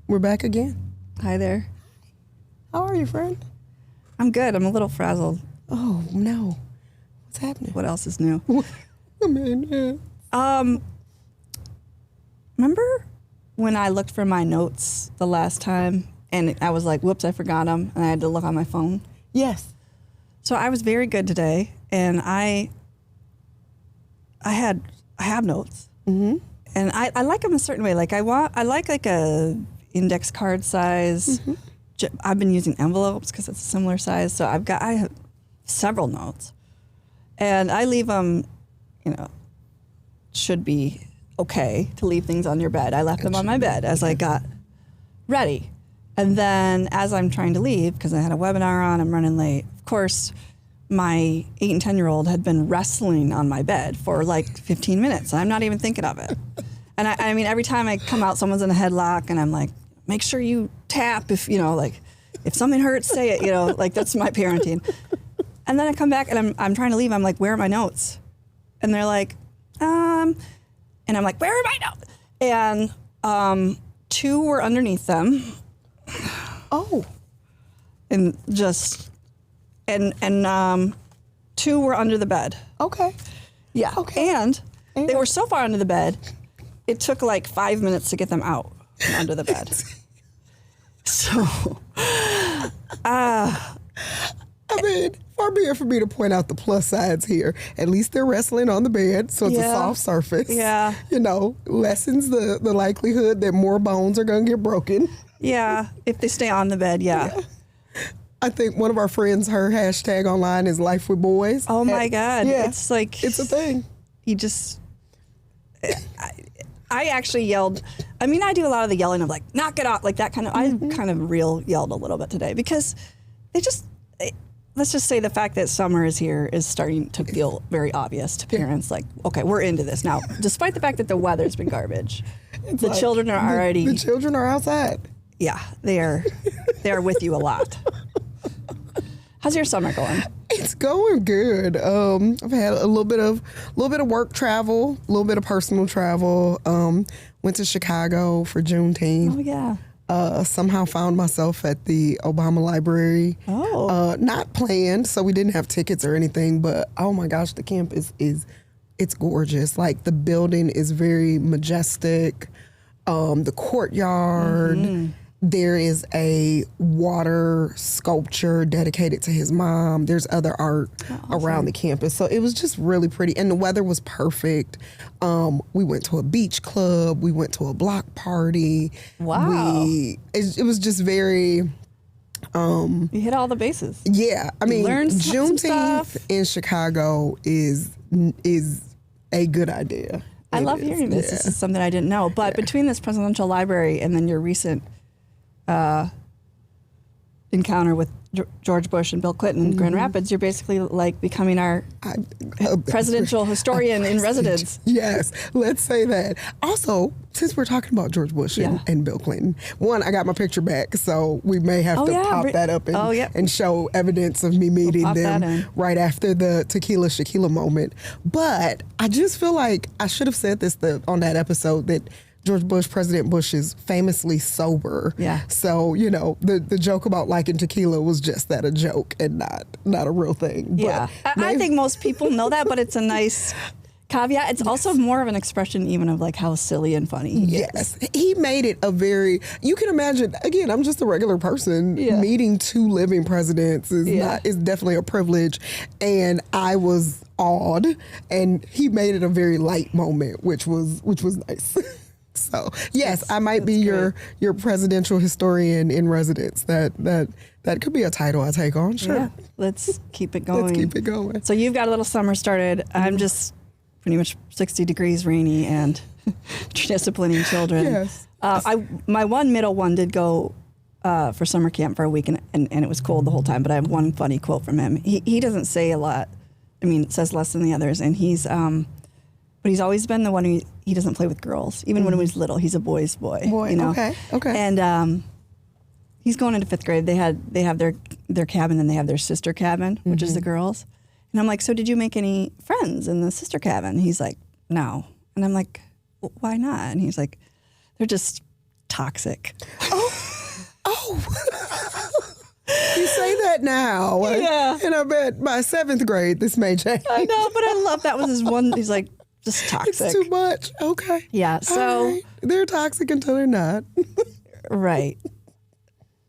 we're back again. Hi there. How are you, friend? I'm good. I'm a little frazzled. Oh, no. What's happening? What else is new? I mean, Remember when I looked for my notes the last time and I was like, whoops, I forgot them, and I had to look on my phone? yes. So I was very good today, and I have notes. Mm-hmm. And I like them a certain way. Like I like a index card size. Mm-hmm. I've been using envelopes because it's a similar size. So I have several notes, and I leave them. Should be okay to leave things on your bed. I left them on my bed as I got ready, and then as I'm trying to leave because I had a webinar on, I'm running late. Of course, my 8 and 10-year-old had been wrestling on my bed for like 15 minutes. I'm not even thinking of it. And I mean, every time I come out, someone's in a headlock, and I'm like, make sure you tap if something hurts, say it, like that's my parenting. And then I come back and I'm trying to leave. I'm like, where are my notes? And they're like, and I'm like, where are my notes? And 2 were underneath them. Oh. And just, and 2 were under the bed. Okay. Yeah. Okay. And they were so far under the bed, it took like 5 minutes to get them out from under the bed. So, I mean, far be it for me to point out the plus sides here. At least they're wrestling on the bed, so it's a soft surface. Yeah. Lessens the likelihood that more bones are going to get broken. Yeah, if they stay on the bed, yeah. I think one of our friends, her hashtag online is Life with Boys. Oh my God. Yeah. It's like... It's a thing. You just... I actually yelled. I mean, I do a lot of the yelling of like, knock it off, like that kind of, I kind of yelled a little bit today because let's just say the fact that summer is here is starting to feel very obvious to parents. Like, okay, we're into this now, despite the fact that the weather's been garbage. The children are already. The children are outside. Yeah, they are with you a lot. How's your summer going? It's going good. I've had a little bit of work travel, a little bit of personal travel. Went to Chicago for Juneteenth. Oh yeah. Somehow found myself at the Obama Library. Oh. Not planned, so we didn't have tickets or anything. But oh my gosh, the camp it's gorgeous. Like the building is very majestic. The courtyard. Mm-hmm. There is a water sculpture dedicated to his mom. There's other art around the campus. So it was just really pretty. And the weather was perfect. We went to a beach club. We went to a block party. Wow. It was just very... you hit all the bases. Yeah. I mean, Juneteenth in Chicago is a good idea. I love hearing this. Yeah. This is something I didn't know. But between this presidential library and then your recent encounter with George Bush and Bill Clinton in Grand Rapids, you're basically like becoming our presidential historian in residence. Yes, let's say that. Also, since we're talking about George Bush and Bill Clinton, one, I got my picture back, so we may have to pop that up and show evidence of me meeting them right after the Tequila Shaquila moment. But I just feel like I should have said this on that episode that George Bush, President Bush, is famously sober. Yeah. So, the joke about liking tequila was just that, a joke and not a real thing. Yeah. But I think most people know that, but it's a nice caveat. It's also more of an expression even of like how silly and funny he is. He made it you can imagine, again, I'm just a regular person. Meeting 2 living presidents is definitely a privilege. And I was awed, and he made it a very light moment, which was nice. So yes, I might be your presidential historian in residence. That could be a title I take on. Sure. Yeah. Let's keep it going. So you've got a little summer started. I'm just pretty much 60 degrees rainy and disciplining children. Yes. My middle one did go for summer camp for a week and it was cold the whole time. But I have one funny quote from him. He doesn't say a lot. I mean, says less than the others, and but he's always been the one who he doesn't play with girls. Even when he was little, he's a boy's boy. Okay. And he's going into 5th grade. They have their cabin, and they have their sister cabin, which is the girls. And I'm like, so did you make any friends in the sister cabin? He's like, no. And I'm like, well, why not? And he's like, they're just toxic. Oh. Oh, you say that now. Yeah. And I bet by 7th grade, this may change. I know, but I love that was his one. He's like, just toxic. It's too much. Okay. Yeah. So All right. They're toxic until they're not. right.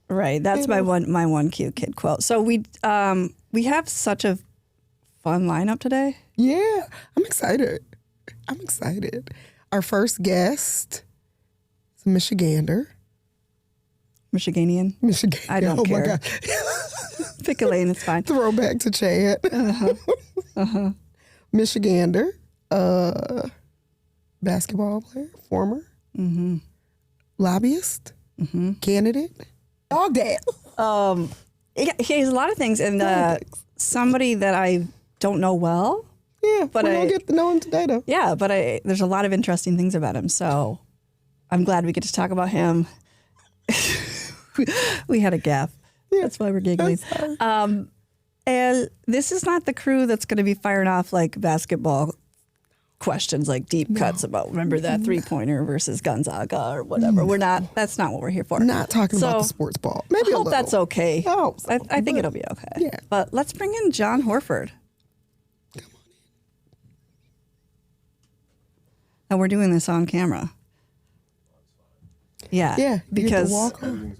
That's my one cute kid quote. So we have such a fun lineup today. Yeah. I'm excited. Our first guest is a Michigander. Michiganian. Michigan. I don't care. My God. Pick a lane, it's fine. Throwback to Chad. Michigander. Basketball player. Former. Lobbyist. Candidate. Dog dad. He has a lot of things, and somebody that I don't know well. Yeah, but we don't get to know him today, though. Yeah, but there's a lot of interesting things about him, so I'm glad we get to talk about him. We had a gaffe. Yeah, that's why we're giggling. And this is not the crew that's going to be firing off like basketball questions, like deep cuts about, remember that 3-pointer versus Gonzaga or whatever. We're not, that's not what we're here for. Not talking about the sports ball. Maybe I hope that's okay. Oh, I think it'll be okay. Yeah. But let's bring in Jon Horford. Come on in. And we're doing this on camera. Yeah. Yeah. Because walk on.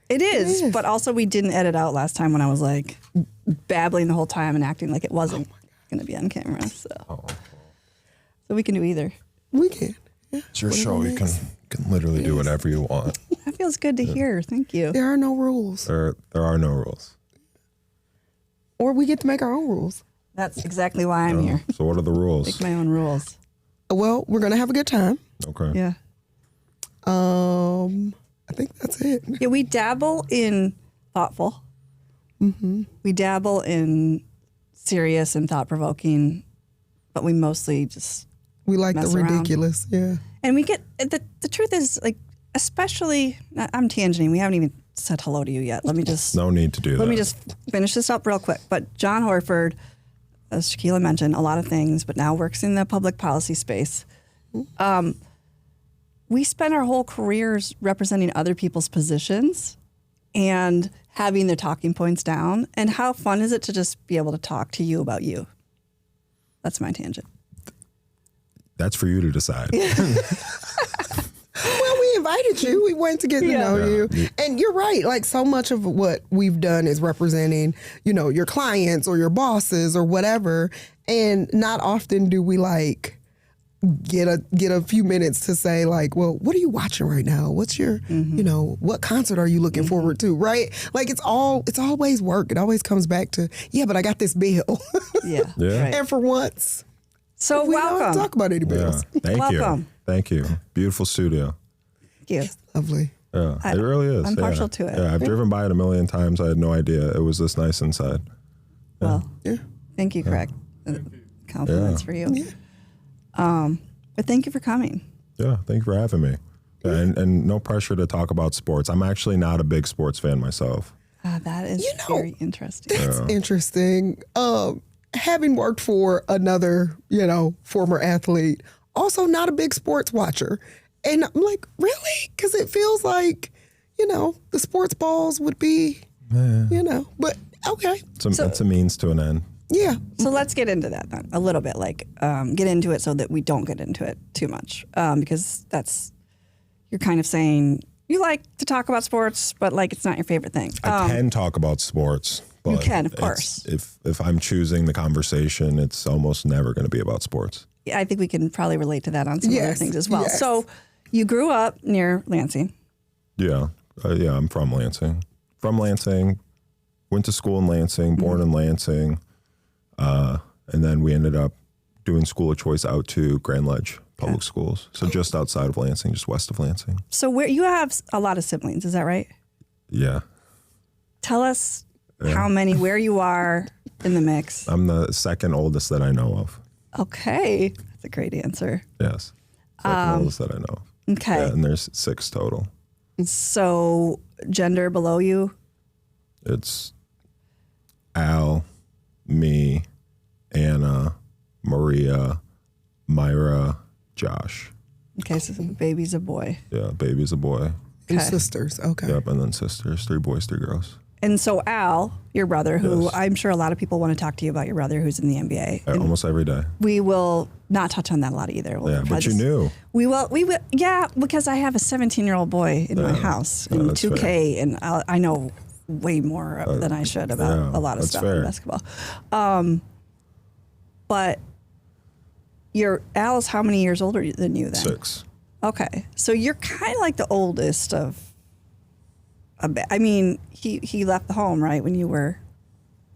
it is, but also we didn't edit out last time when I was like babbling the whole time and acting like it wasn't going to be on camera. So we can do either. We can. Yeah. It's your show. You can literally do whatever you want. That feels good to hear. Thank you. There are no rules. There are no rules. Or we get to make our own ruls. That's exactly why I'm here. So what are the rules? Make my own rules. Well, we're going to have a good time. Okay. Yeah. I think that's it. Yeah, we dabble in thoughtful. We dabble in serious and thought-provoking, but we mostly just We like the mess around. ridiculous. Yeah. And we get, the truth is, like, especially, I'm tangenting. We haven't even said hello to you yet. Let me just No need to do that. let me just finish this up real quick. But Jon Horford, as Shaquila mentioned, a lot of things, but now works in the public policy space. We spend our whole careers representing other people's positions and having their talking points down. And how fun is it to just be able to talk to you about you? That's my tangent. That's for you to decide. Well, we invited you. We went to get to know you. And you're right. Like, so much of what we've done is representing, your clients or your bosses or whatever. And not often do we like get a few minutes to say like, well, what are you watching right now? What's your, what concert are you looking forward to? Right? Like it's always work. It always comes back to, but I got this bill. Yeah. Right. And for once, So we don't welcome. talk about any bills. Thank Welcome. you. Thank you. Beautiful studio. Thank you. Lovely. Yeah, it really is. I'm partial to it. Yeah, I've driven by it a million times. I had no idea it was this nice inside. Well, Yeah. thank you, Craig. Compliments for you. Yeah. But thank you for coming. Yeah, thank you for having me. Yeah, and no pressure to talk about sports. I'm actually not a big sports fan myself. That is very interesting. That's interesting. Having worked for another, former athlete, also not a big sports watcher. And I'm like, really? Because it feels like, the sports balls would be, but okay. It's a means to an end. Yeah. So let's get into that then a little bit, like get into it so that we don't get into it too much because you're kind of saying you like to talk about sports, but like it's not your favorite thing. I can talk about sports. But You can, of course. If I'm choosing the conversation, it's almost never going to be about sports. I think we can probably relate to that on some other Yes, things as well. yes. So you grew up near Lansing. Yeah. I'm from Lansing. Went to school in Lansing, born in Lansing. And then we ended up doing school of choice out to Grand Ledge Public Schools. So just outside of Lansing, just west of Lansing. So where you have a lot of siblings, is that right? Yeah. Tell us how many, where you are in the mix. I'm the second oldest that I know of. Okay. That's a great answer. Yes. Second oldest that I know of. Okay. Yeah, and there's 6 total. So gender below you? It's Al, me, Anna, Maria, Myra, Josh. Okay, so baby's a boy. Yeah, baby's a boy. And Okay. sisters. Okay. Yep, and then sisters, 3 boys, 3 girls. And so Al, your brother, who Yes. I'm sure a lot of people want to talk to you about your brother who's in the NBA. And Almost every day. we will not touch on that a lot either. We'll Yeah, probably but you knew. We will, yeah, because I have a 17-year-old boy in my house Yeah, in that's 2K, fair. and I know way more than I should about yeah, a lot of that's stuff fair. in basketball. But Al's how many years older than you then? 6. Okay, so you're kind of like the oldest of. I mean, he left the home right when you were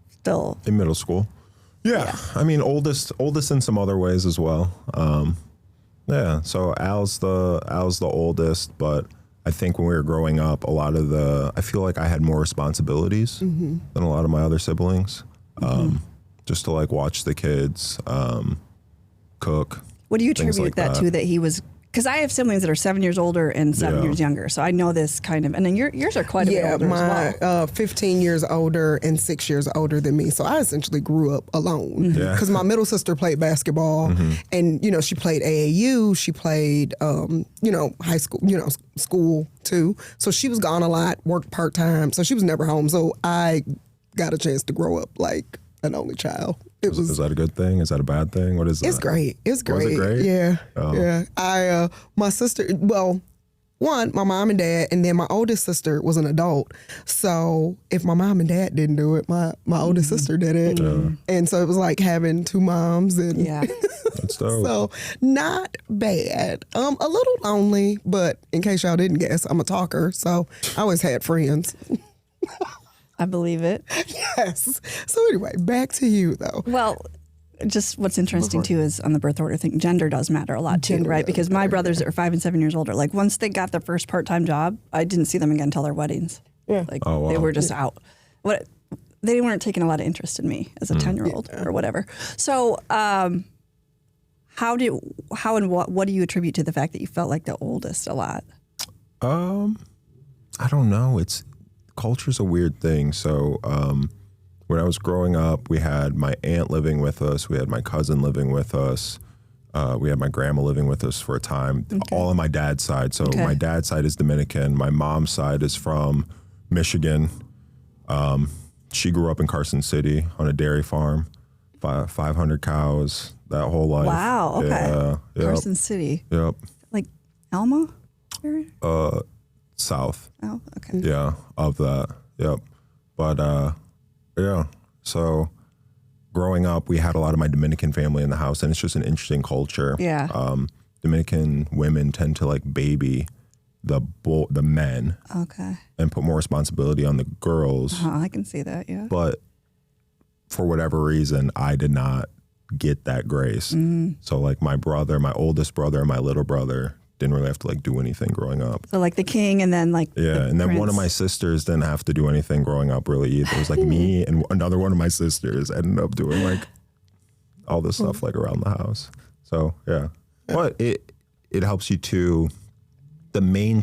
still. In middle school. Yeah. I mean, oldest in some other ways as well. Yeah. So Al's the oldest, but I think when we were growing up, I feel like I had more responsibilities than a lot of my other siblings. Just to like watch the kids, cook. What do you things attribute like that to? That he was. Because I have siblings that are 7 years older and 7 years younger, so I know this kind of. And then yours are quite a bit older as well. 15 years older and 6 years older than me. So I essentially grew up alone. Yeah. Because my middle sister played basketball, and she played AAU. She played high school, school too. So she was gone a lot, worked part time. So she was never home. So I got a chance to grow up like an only child. Is that a good thing? Is that a bad thing? What is that? It's great. It's great. Was it great? Yeah. Oh. Yeah. My sister, my mom and dad, and then my oldest sister was an adult. So if my mom and dad didn't do it, my oldest sister did it. And so it was like having 2 moms. And Yeah. That's dope. so not bad. A little lonely, but in case y'all didn't guess, I'm a talker. So I always had friends. I believe it. Yes. So anyway, back to you though. Well, just what's interesting too is on the birth order thing, gender does matter a lot too, Gender right? does Because my brothers that are 5 and 7 years older, like once they got their first part-time job, I didn't see them again until their weddings. Yeah. Like Oh, wow. they were just out. They weren't taking a lot of interest in me as a 10-year-old or whatever. So, how and what do you attribute to the fact that you felt like the oldest a lot? I don't know. Culture's a weird thing. So when I was growing up, we had my aunt living with us. We had my cousin living with us. We had my grandma living with us for a time, all on my dad's side. So my dad's side is Dominican. My mom's side is from Michigan. She grew up in Carson City on a dairy farm, 500 cows, that whole life. Wow. Okay. Yeah. Yep. Carson City, Yep. like Alma area? South. Oh, okay. Yeah, of that. Yep. But yeah. So growing up, we had a lot of my Dominican family in the house, and it's just an interesting culture. Yeah. Dominican women tend to like baby the men Okay. and put more responsibility on the girls. I can see that. Yeah. But for whatever reason, I did not get that grace. So like my oldest brother and my little brother didn't really have to like do anything growing up. So like the king, and then like Yeah, and then one of prince. my sisters didn't have to do anything growing up really either. It was like me and another one of my sisters ended up doing like all this stuff like around the house. So yeah, but it helps you to. The main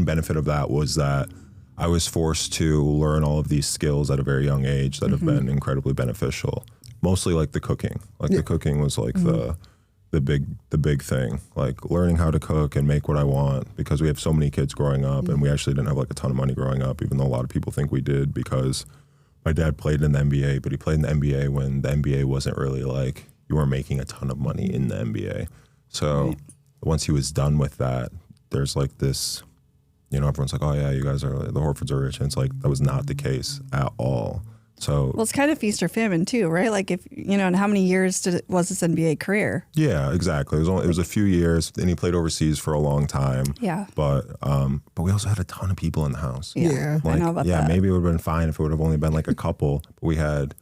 benefit of that was that I was forced to learn all of these skills at a very young age that have been incredibly beneficial. Mostly like the cooking. Like the cooking was like the big thing. Like learning how to cook and make what I want, because we have so many kids growing up and we actually didn't have like a ton of money growing up, even though a lot of people think we did, because my dad played in the NBA, but he played in the NBA when the NBA wasn't really like, you weren't making a ton of money in the NBA. So once he was done with that, there's like this, everyone's like, oh yeah, you guys are, the Horfords are rich. And it's like, that was not the case at all. So, well, it's kind of feast or famine too, right? Like if, and how many years was this NBA career? yeah, exactly. It was a few years, and he played overseas for a long time. Yeah. But we also had a ton of people in the house. Yeah. I know about yeah, that. maybe it would have been fine if it would have only been like a couple. But we had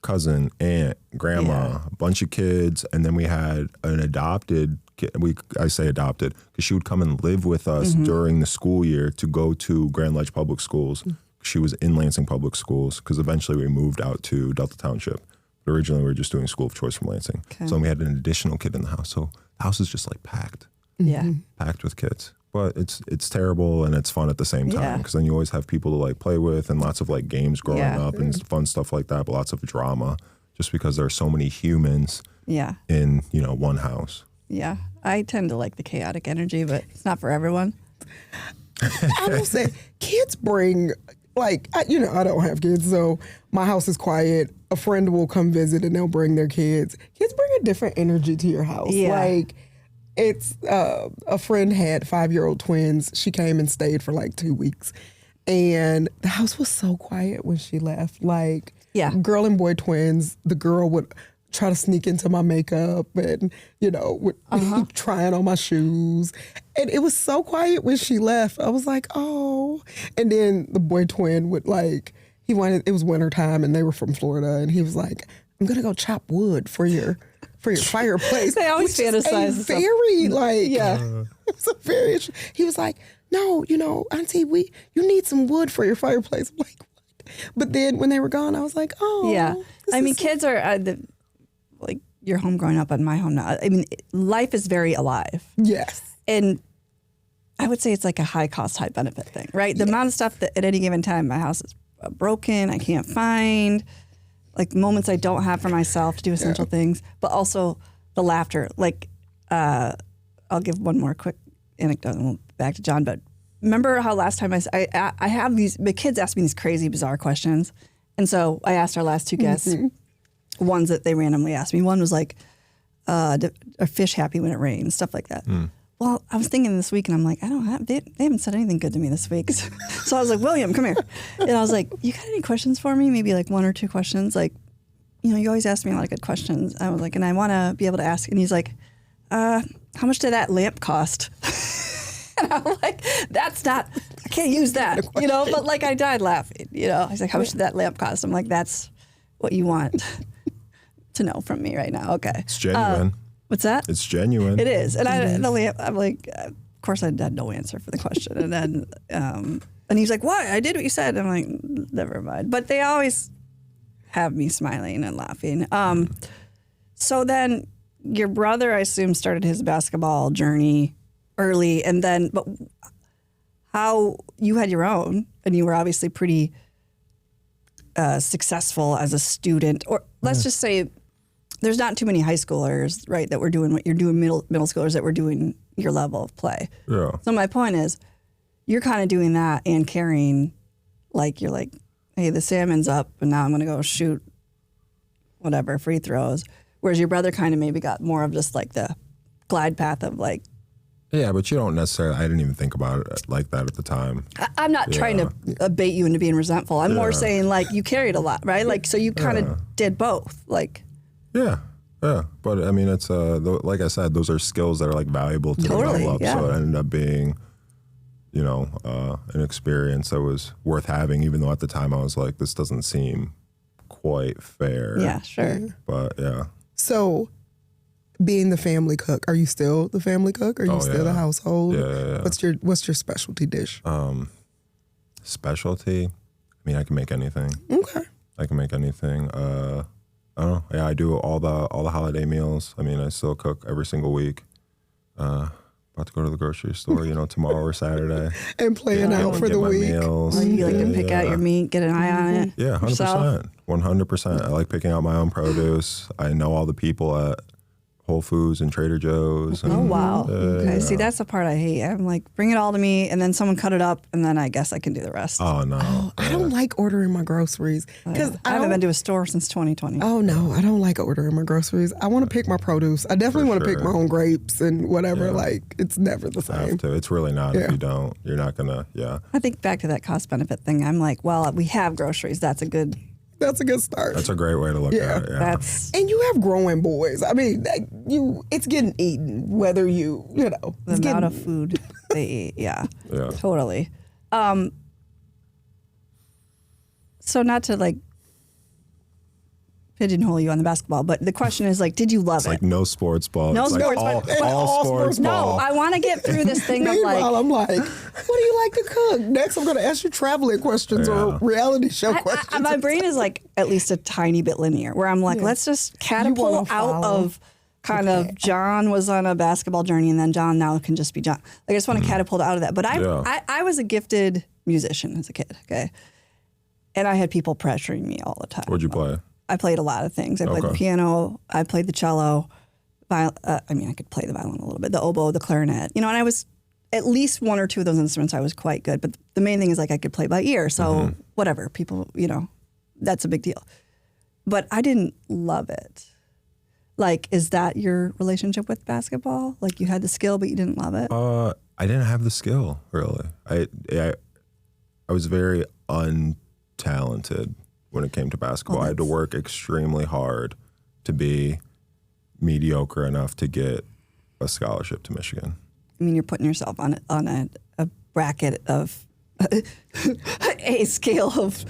cousin, aunt, grandma, a bunch of kids, and then we had an adopted kid. I say adopted because she would come and live with us during the school year to go to Grand Ledge Public Schools. She was in Lansing Public Schools because eventually we moved out to Delta Township. But originally we were just doing school of choice from Lansing. Okay. So we had an additional kid in the house. So the house is just like packed Yeah. with kids. But it's terrible and it's fun at the same time, Yeah. because then you always have people to like play with and lots of like games growing up and fun stuff like that, but lots of drama just because there are so many humans Yeah. in, one house. Yeah. I tend to like the chaotic energy, but it's not for everyone. I will say, kids bring, like, I don't have kids, so my house is quiet. A friend will come visit and they'll bring their kids. Kids bring a different energy to your house. Yeah. Like, it's, a friend had 5-year-old twins. She came and stayed for like 2 weeks. And the house was so quiet when she left. Like, girl and boy twins, the girl would try to sneak into my makeup and, would be trying on my shoes. And it was so quiet when she left. I was like, oh. And then the boy twin would it was wintertime and they were from Florida. And he was like, I'm going to go chop wood for your fireplace. They always fantasize. It's a very, he was like, no, Auntie, you need some wood for your fireplace. I'm like, what? But then when they were gone, I was like, oh. Yeah. I mean, kids are like your home growing up and my home now. I mean, life is very alive. Yes. And I would say it's like a high cost, high benefit thing, right? The amount of stuff that at any given time my house is broken, I can't find, like moments I don't have for myself to do essential things, but also the laughter. Like, I'll give one more quick anecdote and we'll back to John, but remember how last time I have the kids ask me these crazy, bizarre questions. And so I asked our last two guests, ones that they randomly asked me. One was like, are fish happy when it rains? Stuff like that. Well, I was thinking this week and I'm like, they haven't said anything good to me this week. So I was like, William, come here. And I was like, you got any questions for me? Maybe like 1 or 2 questions. Like, you always ask me a lot of good questions. I was like, and I want to be able to ask. And he's like, how much did that lamp cost? And I'm like, I can't use that, but like I died laughing, He's like, how much did that lamp cost? I'm like, that's what you want to know from me right now. Okay. It's genuine. What's that? It's genuine. It is. And I'm like, of course I had no answer for the question. And then, and he's like, what? I did what you said. I'm like, never mind. But they always have me smiling and laughing. So then your brother, I assume, started his basketball journey early, and then, but how you had your own, and you were obviously pretty successful as a student, or let's just say there's not too many high schoolers, right, that were doing what you're doing, middle schoolers that were doing your level of play. Yeah. So my point is, you're kind of doing that and carrying, like, you're like, hey, the salmon's up, and now I'm going to go shoot whatever, free throws. Whereas your brother kind of maybe got more of just like the glide path of like. Yeah, but you don't necessarily, I didn't even think about it like that at the time. I'm not trying to bait you into being resentful. I'm more saying like you carried a lot, right? Like, so you kind of did both, like. Yeah. But I mean, it's, like I said, those are skills that are like valuable to develop. Yeah. So it ended up being, an experience that was worth having, even though at the time I was like, this doesn't seem quite fair. Yeah, sure. But yeah. So, being the family cook, are you still the family cook? Are you still the household? Yeah. What's your specialty dish? Specialty? I mean, I can make anything. Okay. I can make anything. I don't know. Yeah, I do all the holiday meals. I mean, I still cook every single week. About to go to the grocery store, tomorrow or Saturday. And plan out for the week. Meals. Or you like to pick out your meat, get an eye on it. Yeah, 100%. 100%. I like picking out my own produce. I know all the people at Whole Foods and Trader Joe's. And, oh, wow. Okay. See, that's the part I hate. I'm like, bring it all to me, and then someone cut it up, and then I guess I can do the rest. Oh, no. I don't like ordering my groceries. Because I haven't been to a store since 2020. Oh, no. I don't like ordering my groceries. I want to pick my produce. I definitely want to pick my own grapes and whatever. Yeah. Like, it's never the same. I have to. It's really not if you don't. You're not going to, I think back to that cost-benefit thing. I'm like, well, we have groceries. That's a good start. That's a great way to look at it. Yeah. And you have growing boys. I mean, it's getting eaten, whether the amount of food they eat. Yeah. Totally. So not to like pigeonhole you on the basketball, but the question is like, did you love it? Like no sports ball. No it's sports like ball. all sports ball. No, I want to get through this thing of like. I'm like, what do you like to cook? Next, I'm going to ask you traveling questions or reality show questions. My brain is like at least a tiny bit linear, where I'm like, let's just catapult out of kind of John was on a basketball journey, and then John now can just be John. Like I just want to catapult out of that. But I was a gifted musician as a kid, okay? And I had people pressuring me all the time. What'd you play? I played a lot of things. I played the piano. I played the cello. I could play the violin a little bit, the oboe, the clarinet. And at least one or two of those instruments I was quite good. But the main thing is like I could play by ear. So whatever, people, that's a big deal. But I didn't love it. Like, is that your relationship with basketball? Like you had the skill, but you didn't love it? I didn't have the skill, really. I was very untalented when it came to basketball. I had to work extremely hard to be mediocre enough to get a scholarship to Michigan. I mean, you're putting yourself on a bracket of a scale of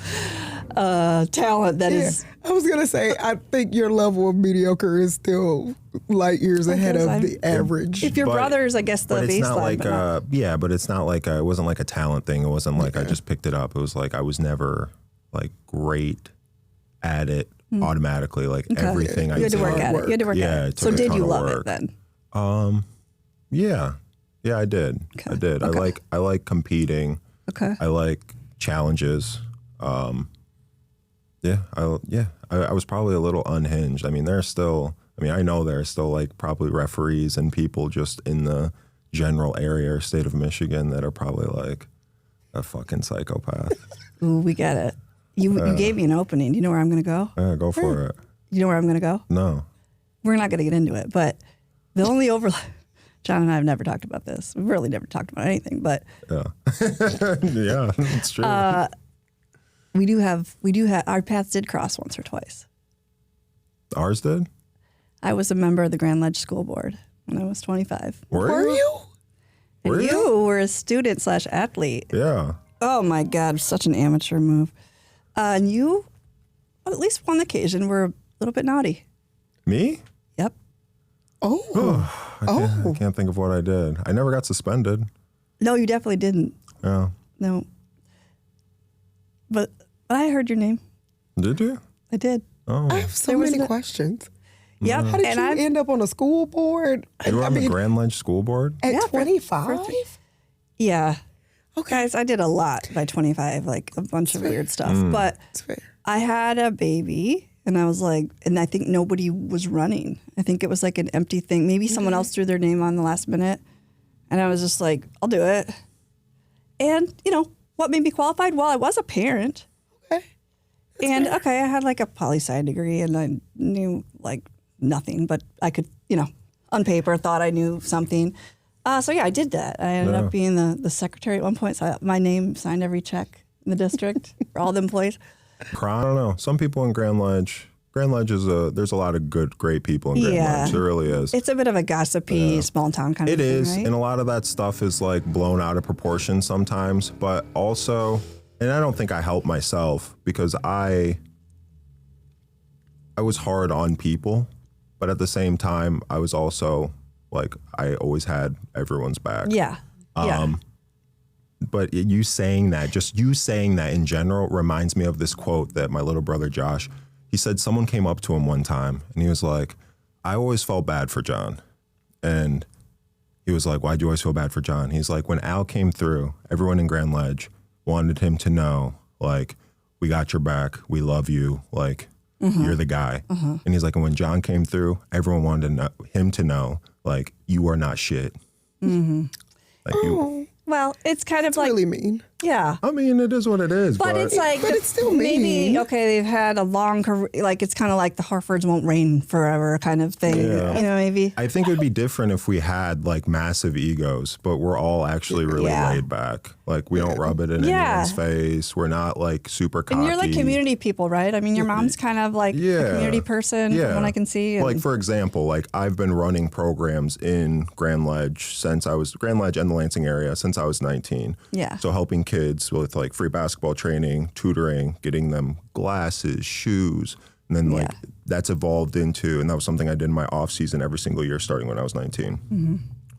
talent that is. I was gonna say, I think your level of mediocre is still light years ahead of the average. If your brother's, I guess, the but it's baseline. not like but it's not like it wasn't like a talent thing. It wasn't like I just picked it up. It was like I was never like great at it automatically. Like everything I did. You had to work at it. You had to work at it. So did you love it then? Yeah, I did. Okay. I did. Okay. I like competing. Okay. I like challenges. I was probably a little unhinged. I mean, I know there's still like probably referees and people just in the general area or state of Michigan that are probably like a fucking psychopath. Ooh, we get it. You gave me an opening. Do you know where I'm going to go? Yeah, go for it. You know where I'm going to go? No. We're not going to get into it, but the only overlap. John and I have never talked about this. We've really never talked about anything, but yeah, yeah, it's true. we do have our paths did cross once or twice. Ours did? I was a member of the Grand Ledge School Board when I was 25. Were you? And you were a student / athlete. Yeah. Oh my God, such an amateur move. And you, on at least one occasion, were a little bit naughty. Me? Yep. I can't think of what I did. I never got suspended. No, you definitely didn't. Yeah. No. But I heard your name. Did you? I did. Oh. I have so many questions. Yep. How did you end up on a school board? You were on the Grand Ledge School Board? At 25? Yeah. Okay. Guys, I did a lot by 25, like a bunch of weird stuff. But I had a baby and I was like, and I think nobody was running. I think it was like an empty thing. Maybe someone else threw their name on the last minute. And I was just like, I'll do it. And, what made me qualified? Well, I was a parent. Okay. I had like a poli-sci degree and I knew like nothing, but I could, on paper thought I knew something. So yeah, I did that. I ended up being the secretary at one point. So my name signed every check in the district for all the employees. I don't know. Some people in Grand Ledge is there's a lot of great people in Grand Ledge. There really is. It's a bit of a gossipy, small town kind of thing. It is. Right? And a lot of that stuff is like blown out of proportion sometimes, but also, and I don't think I helped myself because I was hard on people, but at the same time, I was also like, I always had everyone's back. Yeah. But you saying that in general reminds me of this quote that my little brother Josh, he said someone came up to him one time and he was like, I always felt bad for John. And he was like, why'd you always feel bad for John? He's like, when Al came through, everyone in Grand Ledge wanted him to know, like, we got your back. We love you. Like, you're the guy. And he's like, and when John came through, everyone wanted him to know, like, you are not shit. Like you. Well, it's kind of like really mean. Yeah. I mean, it is what it is. But it's like, but it's still mean. Maybe, they've had a long career. Like, it's kind of like the Horfords won't reign forever kind of thing. Yeah. Maybe. I think it would be different if we had like massive egos, but we're all actually really laid back. Like, we don't rub it in anyone's face. We're not like super cocky. And you're like community people, right? I mean, your mom's kind of like a community person from what I can see. And like, for example, like I've been running programs in Grand Ledge and the Lansing area since I was 19. Yeah. So helping kids with like free basketball training, tutoring, getting them glasses, shoes. And then that's evolved into, and that was something I did in my off season every single year starting when I was 19.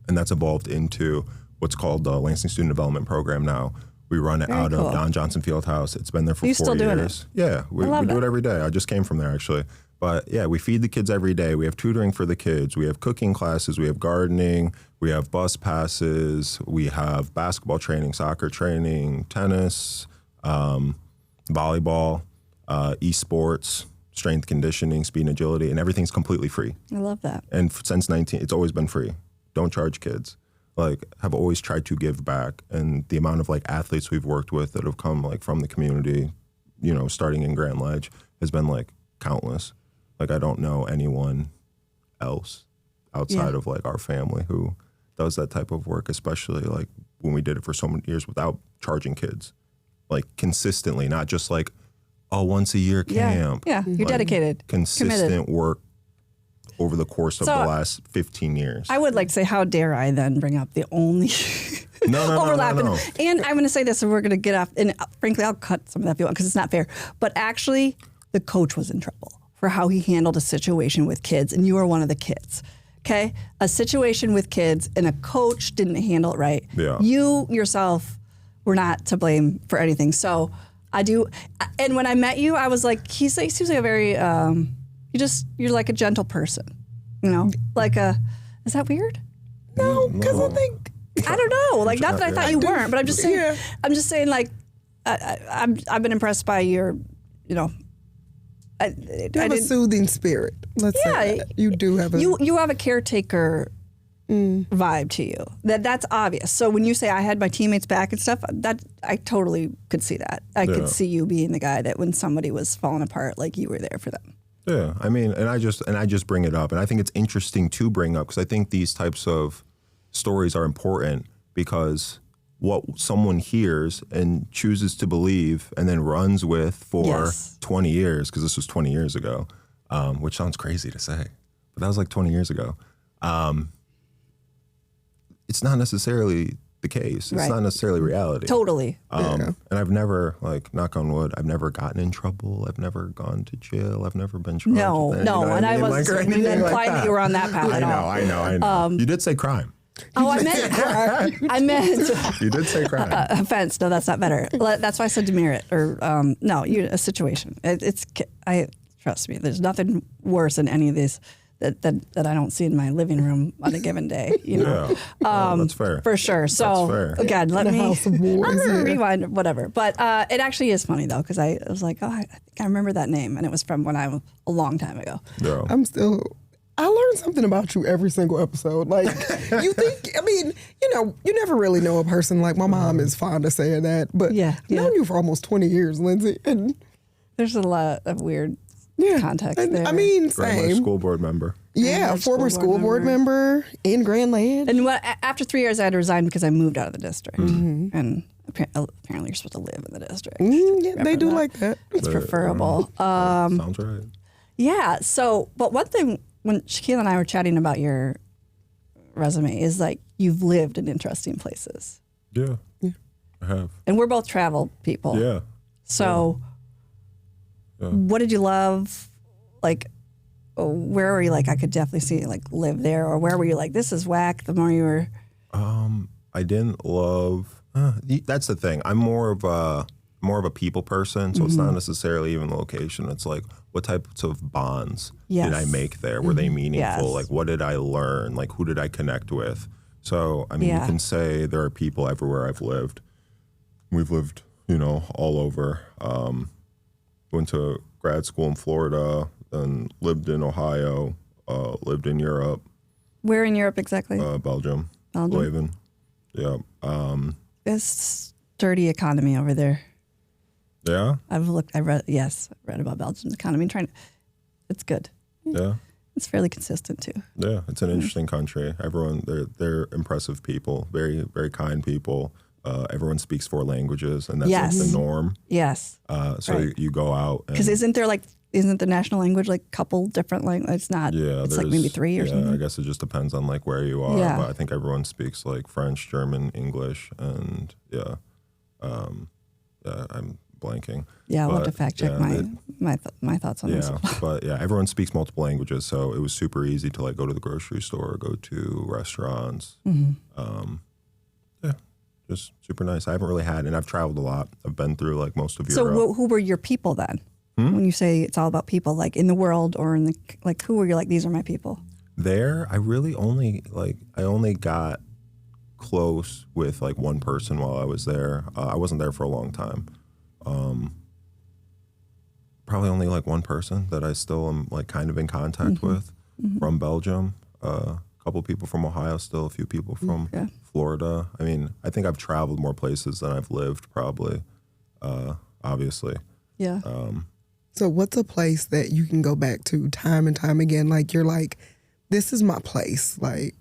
And that's evolved into what's called the Lansing Student Development Program now. We run it out of Don Johnson Fieldhouse. It's been there for 4 years. Still doing it? Yeah, we do it every day. I just came from there actually. But yeah, we feed the kids every day. We have tutoring for the kids. We have cooking classes. We have gardening. We have bus passes. We have basketball training, soccer training, tennis, volleyball, esports, strength conditioning, speed and agility, and everything's completely free. I love that. And since 19, it's always been free. Don't charge kids. like have always tried to give back, and the amount of like athletes we've worked with that have come like from the community, you know, starting in Grand Ledge has been like countless. Like I don't know anyone else outside of like our family who does that type of work, especially like when we did it for so many years without charging kids, like consistently, not just like, oh, once a year camp. Yeah, you're like, dedicated. Consistent committed. work over the course of the last 15 years. I would like to say, how dare I then bring up the only overlap? No. And I'm going to say this, and we're going to get off, and frankly, I'll cut some of that because it's not fair. But actually, the coach was in trouble for how he handled a situation with kids, and you are one of the kids. Okay? A situation with kids, and a coach didn't handle it right. Yeah. You yourself were not to blame for anything. So I do, and when I met you, I was like, he seems like a very, you're like a gentle person, you know, like is that weird? No, because I think I don't know. Like, not that I thought you weren't, but I'm just saying. Yeah. I'm just saying. Like, I've been impressed by your, you know. you have a soothing spirit. Let's say that. You do have a. You have a caretaker vibe to you. That's obvious. So when you say I had my teammates back and stuff, that I totally could see that. I could see you being the guy that when somebody was falling apart, like you were there for them. Yeah, I mean, and I just bring it up, and I think it's interesting to bring up because I think these types of stories are important because what someone hears and chooses to believe and then runs with for 20 years, because this was 20 years ago, which sounds crazy to say, but that was like 20 years ago. It's not necessarily the case. It's not necessarily reality. Totally. And I've never, like, knock on wood, I've never gotten in trouble. I've never gone to jail. I've never been charged. No, with anything, and I was implying that you were on that path at all. I know. You did say crime. Oh, I meant You did say crime. offense. No, that's not better. That's why I said demerit or no, a situation. Trust me. There's nothing worse than any of these that I don't see in my living room on a given day. You know, that's fair for sure. So fair. again, let me. House of Wars, I'm gonna rewind, whatever. But it actually is funny though because I was like, oh, I think I remember that name, and it was from when I was a long time ago. Yeah. I learned something about you every single episode. Like, you think, I mean, you know, you never really know a person. Like, my mom is fond of saying that. But I've known you for almost 20 years, Lindsay. And there's a lot of weird context there. I mean, Grandma same. school board member. Yeah, former school board member in Grand Ledge. And after 3 years, I had to resign because I moved out of the district. And apparently you're supposed to live in the district. Yeah, they do like that. It's preferable. Sounds right. Yeah, so, but one thing, when Shaquille and I were chatting about your resume is like you've lived in interesting places. Yeah, I have. And we're both travel people. Yeah. So what did you love? Like, where were you like, I could definitely see like live there? Or where were you like, this is whack the more you were? I didn't love, that's the thing. I'm more of a people person. So it's not necessarily even the location. It's like, what types of bonds did I make there? Were they meaningful? Like, what did I learn? Like, who did I connect with? So, I mean, you can say there are people everywhere I've lived. We've lived, you know, all over. Went to grad school in Florida, then lived in Ohio, lived in Europe. Where in Europe exactly? Belgium. Leuven. Yeah. It's sturdy economy over there. Yeah. I read about Belgium's economy. It's good. Yeah. It's fairly consistent too. Yeah, it's an interesting country. Everyone, they're impressive people, very, very kind people. Everyone speaks 4 languages, and that's like the norm. Yes. So you go out. Because isn't the national language like a couple different languages? It's not. Yeah, it's like maybe 3 or something. I guess it just depends on like where you are. Yeah. But I think everyone speaks like French, German, English, and I'm blanking. Yeah, I'll have to fact check my thoughts on this. But everyone speaks multiple languages, so it was super easy to like go to the grocery store, go to restaurants. Just super nice. I haven't really had, and I've traveled a lot. I've been through like most of Europe. So who were your people then? When you say it's all about people, like in the world or in the, like who were you like, these are my people? There, I really only got close with like one person while I was there. I wasn't there for a long time. Probably only like one person that I still am like kind of in contact with from Belgium. couple people from Ohio still, a few people from Florida. I mean, I think I've traveled more places than I've lived, probably, obviously. Yeah. So what's a place that you can go back to time and time again? Like, you're like, this is my place. Like,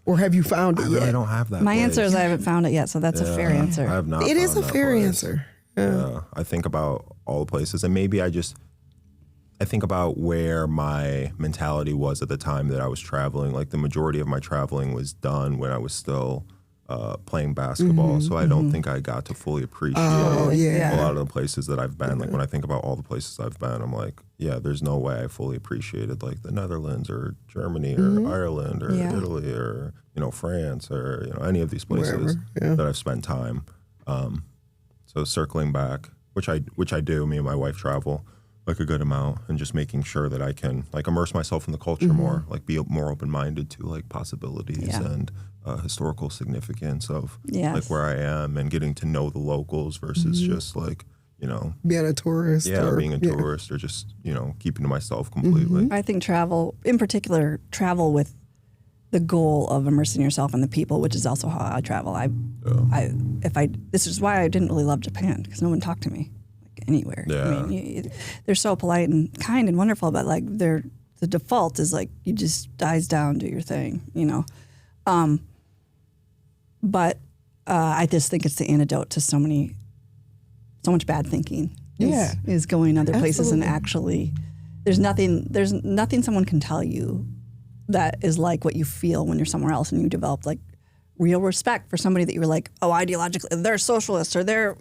or have you found it I yet? really don't have that My place. answer is I haven't found it yet, so that's a fair answer. I have not. It is a found that fair place. answer. Yeah, I think about all the places, and maybe I think about where my mentality was at the time that I was traveling. Like the majority of my traveling was done when I was still playing basketball, so I don't think I got to fully appreciate yeah. a lot of the places that I've been. Like when I think about all the places I've been, I'm like, yeah, there's no way I fully appreciated like the Netherlands or Germany or Ireland or Italy or France or any of these places that I've spent time. So circling back, which I do, me and my wife travel like a good amount, and just making sure that I can like immerse myself in the culture more, like be more open-minded to like possibilities and historical significance of like where I am, and getting to know the locals versus just like, being a tourist. Being a tourist or just, keeping to myself completely. I think travel, in particular, travel with the goal of immersing yourself in the people, which is also how I travel. This is why I didn't really love Japan, because no one talked to me like anywhere. Yeah. I mean, they're so polite and kind and wonderful, but like the default is like you just dies down, do your thing, But I just think it's the antidote to so much bad thinking. Is going other places and actually, there's nothing someone can tell you that is like what you feel when you're somewhere else, and you develop like real respect for somebody that you were like, oh, ideologically they're socialists, or they're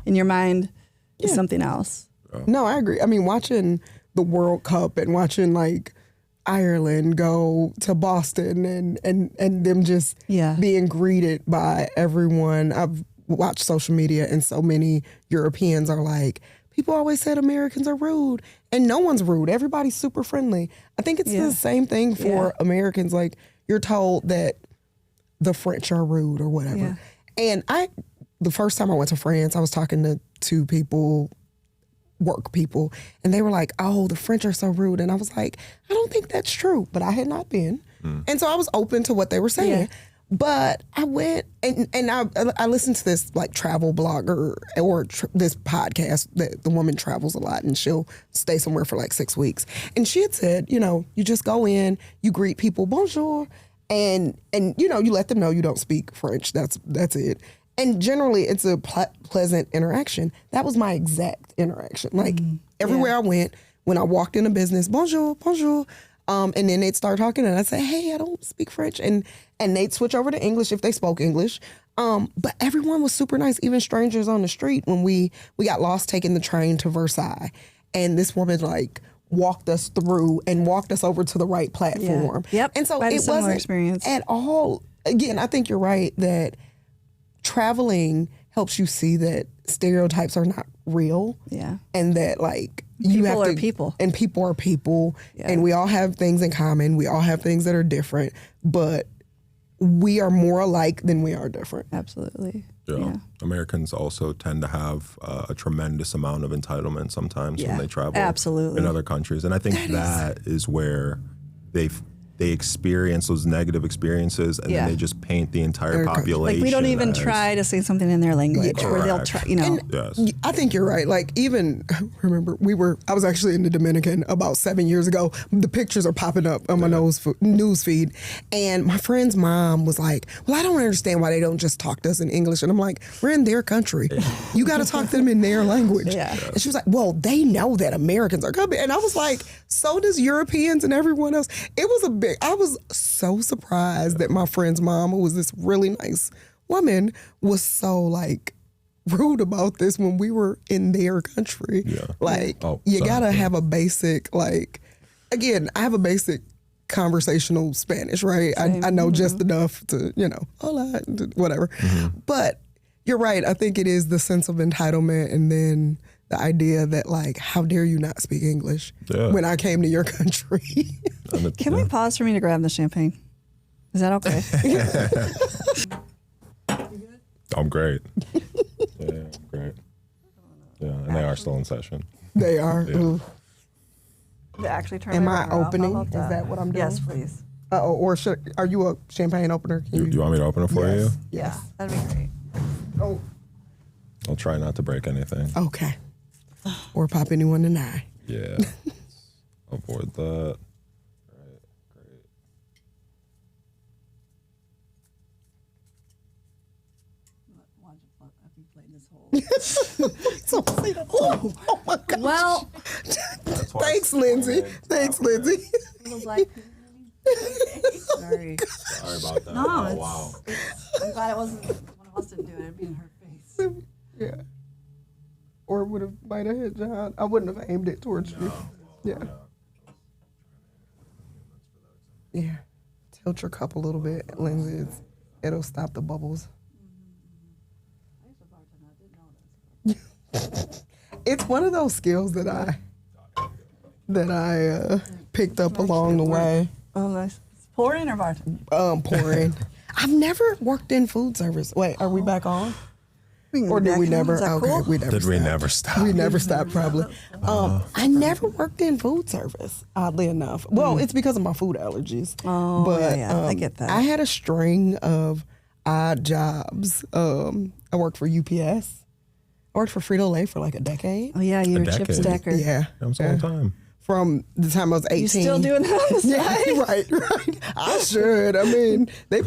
in your mind is something else. No, I agree. I mean, watching the World Cup and watching like Ireland go to Boston and them just being greeted by everyone. I've watched social media, and so many Europeans are like, people always said Americans are rude, and no one's rude. Everybody's super friendly. I think it's the same thing for Americans. Like, you're told that the French are rude or whatever. Yeah. And the first time I went to France, I was talking to two people, work people, and they were like, oh, the French are so rude. And I was like, I don't think that's true, but I had not been. And so I was open to what they were saying. Yeah. But I went and I listened to this like travel blogger or this podcast that the woman travels a lot, and she'll stay somewhere for like 6 weeks. And she had said, you just go in, you greet people, bonjour, and you let them know you don't speak French. That's it. And generally it's a pleasant interaction. That was my exact interaction. Like everywhere I went, when I walked in a business, bonjour, bonjour. And then they'd start talking, and I'd say, hey, I don't speak French. And they'd switch over to English if they spoke English. But everyone was super nice, even strangers on the street. When we got lost taking the train to Versailles, and this woman like walked us through and walked us over to the right platform. Yeah. Yep. And so it wasn't experience. At all. Again, I think you're right that traveling helps you see that stereotypes are not real. Yeah. And that like people are people. And people are people. Yeah. And we all have things in common. We all have things that are different, but we are more alike than we are different. Absolutely. Yeah. Americans also tend to have a tremendous amount of entitlement sometimes when they travel in other countries. And I think that is where they experience those negative experiences, and then they just paint the entire population. Like, we don't even try to say something in their language, or they'll try, And I think you're right. Like, even, remember, I was actually in the Dominican about 7 years ago. The pictures are popping up on my news feed. And my friend's mom was like, well, I don't understand why they don't just talk to us in English. And I'm like, we're in their country. You got to talk to them in their language. And she was like, well, they know that Americans are coming. And I was like, so does Europeans and everyone else. It was I was so surprised that my friend's mom, who was this really nice woman, was so like rude about this when we were in their country. Yeah. Like, you gotta have a basic, like, again, I have a basic conversational Spanish, right? I know just enough to, hola, whatever. But you're right. I think it is the sense of entitlement, and then the idea that, like, how dare you not speak English when I came to your country? Can we pause for me to grab the champagne? Is that okay? I'm great. Yeah, great. Yeah, and they are still in session. They are. Yeah. To actually turn Am my I river off. opening? How about Is that what I'm doing? Yes, please. Or are you a champagne opener? Can You want me to open it for you? Yes. Yeah, that'd be great. Oh, I'll try not to break anything. okay. Or pop anyone in the eye. Yeah. Avoid that. Right, great. So, oh my God. Well, That's why Thanks, Lindsay. Thanks, Lindsay. little black. Sorry. Sorry about that. No, Oh, it's, wow. I'm glad it wasn't one of us didn't do it. It'd be in her face. Yeah. Or might have hit John. I wouldn't have aimed it towards you. Yeah. Yeah. Tilt your cup a little bit, Lindsay. It'll stop the bubbles. It's one of those skills that I picked up along the way. Oh, nice. Pouring or bartending? Pouring. I've never worked in food service. Wait, are we back on? Or did we never? Okay, cool? we never. Did we stopped. never stop? We never stopped, probably. I never worked in food service, oddly enough. Well, it's because of my food allergies. Oh, but, yeah, I get that. I had a string of odd jobs. I worked for UPS. I worked for Frito-Lay for like a decade. Oh, yeah, you're a chip decade. stacker. Yeah. That was a long time. From the time I was 18. You still doing that on the side? Yeah, right. I should. I mean, they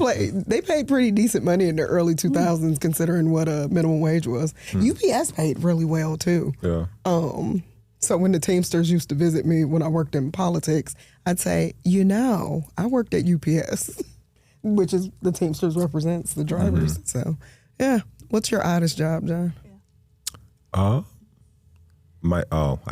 paid pretty decent money in the early 2000s, considering what a minimum wage was. UPS paid really well too. Yeah. So when the Teamsters used to visit me when I worked in politics, I'd say, I worked at UPS, which is the Teamsters represents the drivers. So, yeah. What's your oddest job, John? I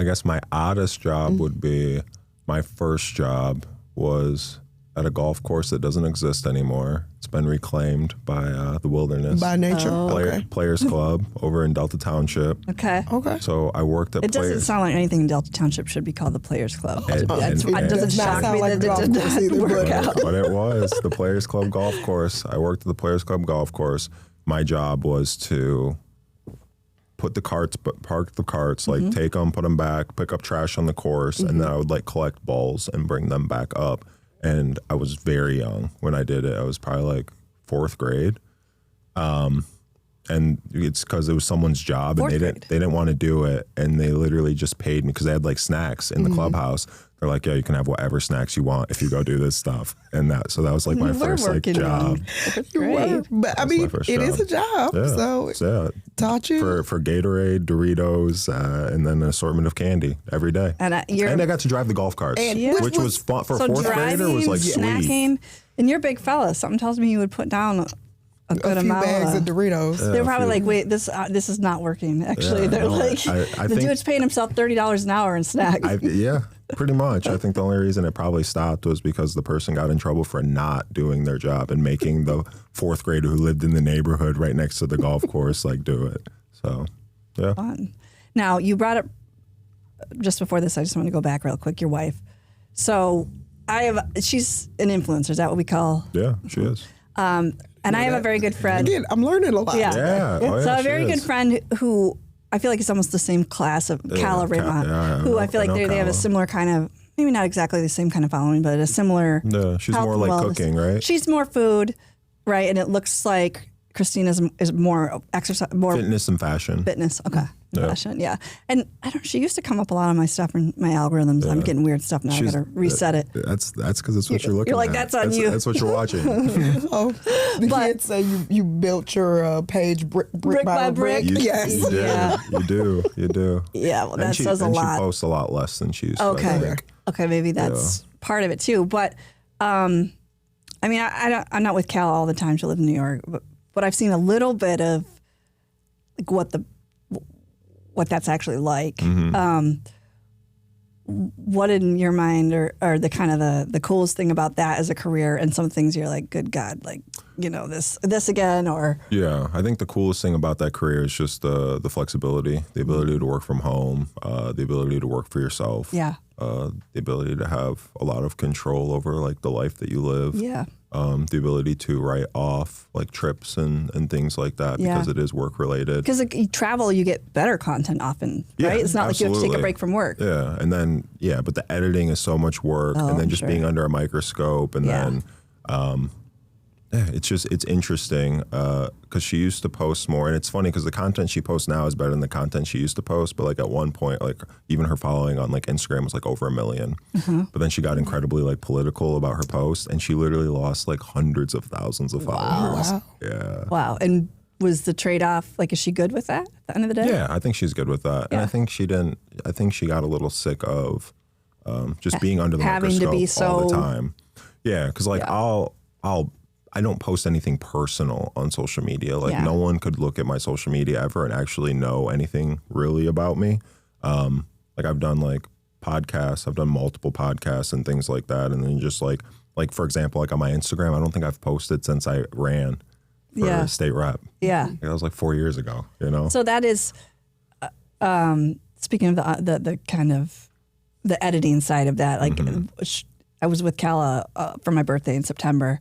guess my oddest job would be my first job was at a golf course that doesn't exist anymore. It's been reclaimed by the wilderness. By nature? Okay. Players Club over in Delta Township. Okay. Okay. So I worked at It doesn't Players. sound like anything in Delta Township should be called the Players Club. It It does doesn't not shock sound me like that a golf it did course not either, work but- out. But it was the Players Club golf course. I worked at the Players Club golf course. My job was to park the carts, like take them, put them back, pick up trash on the course, and then I would like collect balls and bring them back up. And I was very young when I did it. I was probably like 4th grade. And it's because it was someone's job and they didn't want to do it. And they literally just paid me because they had like snacks in the clubhouse. They're like, yeah, you can have whatever snacks you want if you go do this stuff. And so that was like my first like job. You were. But I mean, my first it is job. a job. Yeah. So taught you. For Gatorade, Doritos, and then an assortment of candy every day. And I got to drive the golf carts, And which was fun for So 4th grader. Was like sweet. snacking, and you're a big fella. Something tells me you would put down a good a few amount bags of Doritos. They're probably like, wait, this is not working. Actually, Yeah, they're no, like, I the think- dude's paying himself $30 an hour in snacks. Yeah, pretty much. I think the only reason it probably stopped was because the person got in trouble for not doing their job and making the 4th grader who lived in the neighborhood right next to the golf course like do it. So, yeah. Fun. Now, you brought up just before this. I just want to go back real quick. Your wife. So she's an influencer. Is that what we call? Yeah, she is. And I have a very good friend. Again, I'm learning a lot. Yeah. Yeah. Oh, yeah, So a she very good is. friend who I feel like is almost the same class of Calla Raymond, who I feel like they have a similar kind of, maybe not exactly the same kind of following, but a similar. Yeah, she's health more and like wellness. cooking, right? She's more food, right? And it looks like Christina's is more exercise, more Fitness and fashion. fitness. Okay. Yeah. Fashion, yeah. And I don't. She used to come up a lot on my stuff and my algorithms. I'm getting weird stuff now. I gotta reset it. That's because it's what you're looking You're like, at. that's on you. That's what you're watching. Oh, the kids say you built your page brick by brick. You, Yes. you do. Yeah. You do. You do. Yeah, well, And that says a lot. She posts a lot less than she used to. I Okay. think. Okay, maybe that's part of it too. But I mean, I'm not with Cal all the time. She lives in New York, but I've seen a little bit of like what that's actually like. What in your mind are the kind of the coolest thing about that as a career, and some things you're like, good God, like, you know, this again, or Yeah, I think the coolest thing about that career is just the flexibility, the ability to work from home, the ability to work for yourself. Yeah. The ability to have a lot of control over like the life that you live. Yeah. the ability to write off like trips and things like that because it is work related. Because you travel, you get better content often, right? It's not like you have to take a break from work. Yeah, and then but the editing is so much work, and then just being under a microscope, and then it's interesting because she used to post more, and it's funny because the content she posts now is better than the content she used to post. But like at one point, like even her following on like Instagram was like over 1 million. But then she got incredibly like political about her post, and she literally lost like hundreds of thousands of followers. Wow. Yeah. Wow. And was the trade off like? Is she good with that at the end of the day? Yeah, I think she's good with that, and I think she didn't. I think she got a little sick of just being under the having microscope to be all the time. Yeah, because like I don't post anything personal on social media. Like no one could look at my social media ever and actually know anything really about me. Like I've done like podcasts, I've done multiple podcasts and things like that. And then just like for example, like on my Instagram, I don't think I've posted since I ran for state rep. Yeah. That was like 4 years ago, you know? So that is, speaking of the kind of the editing side of that, like I was with Kala for my birthday in September.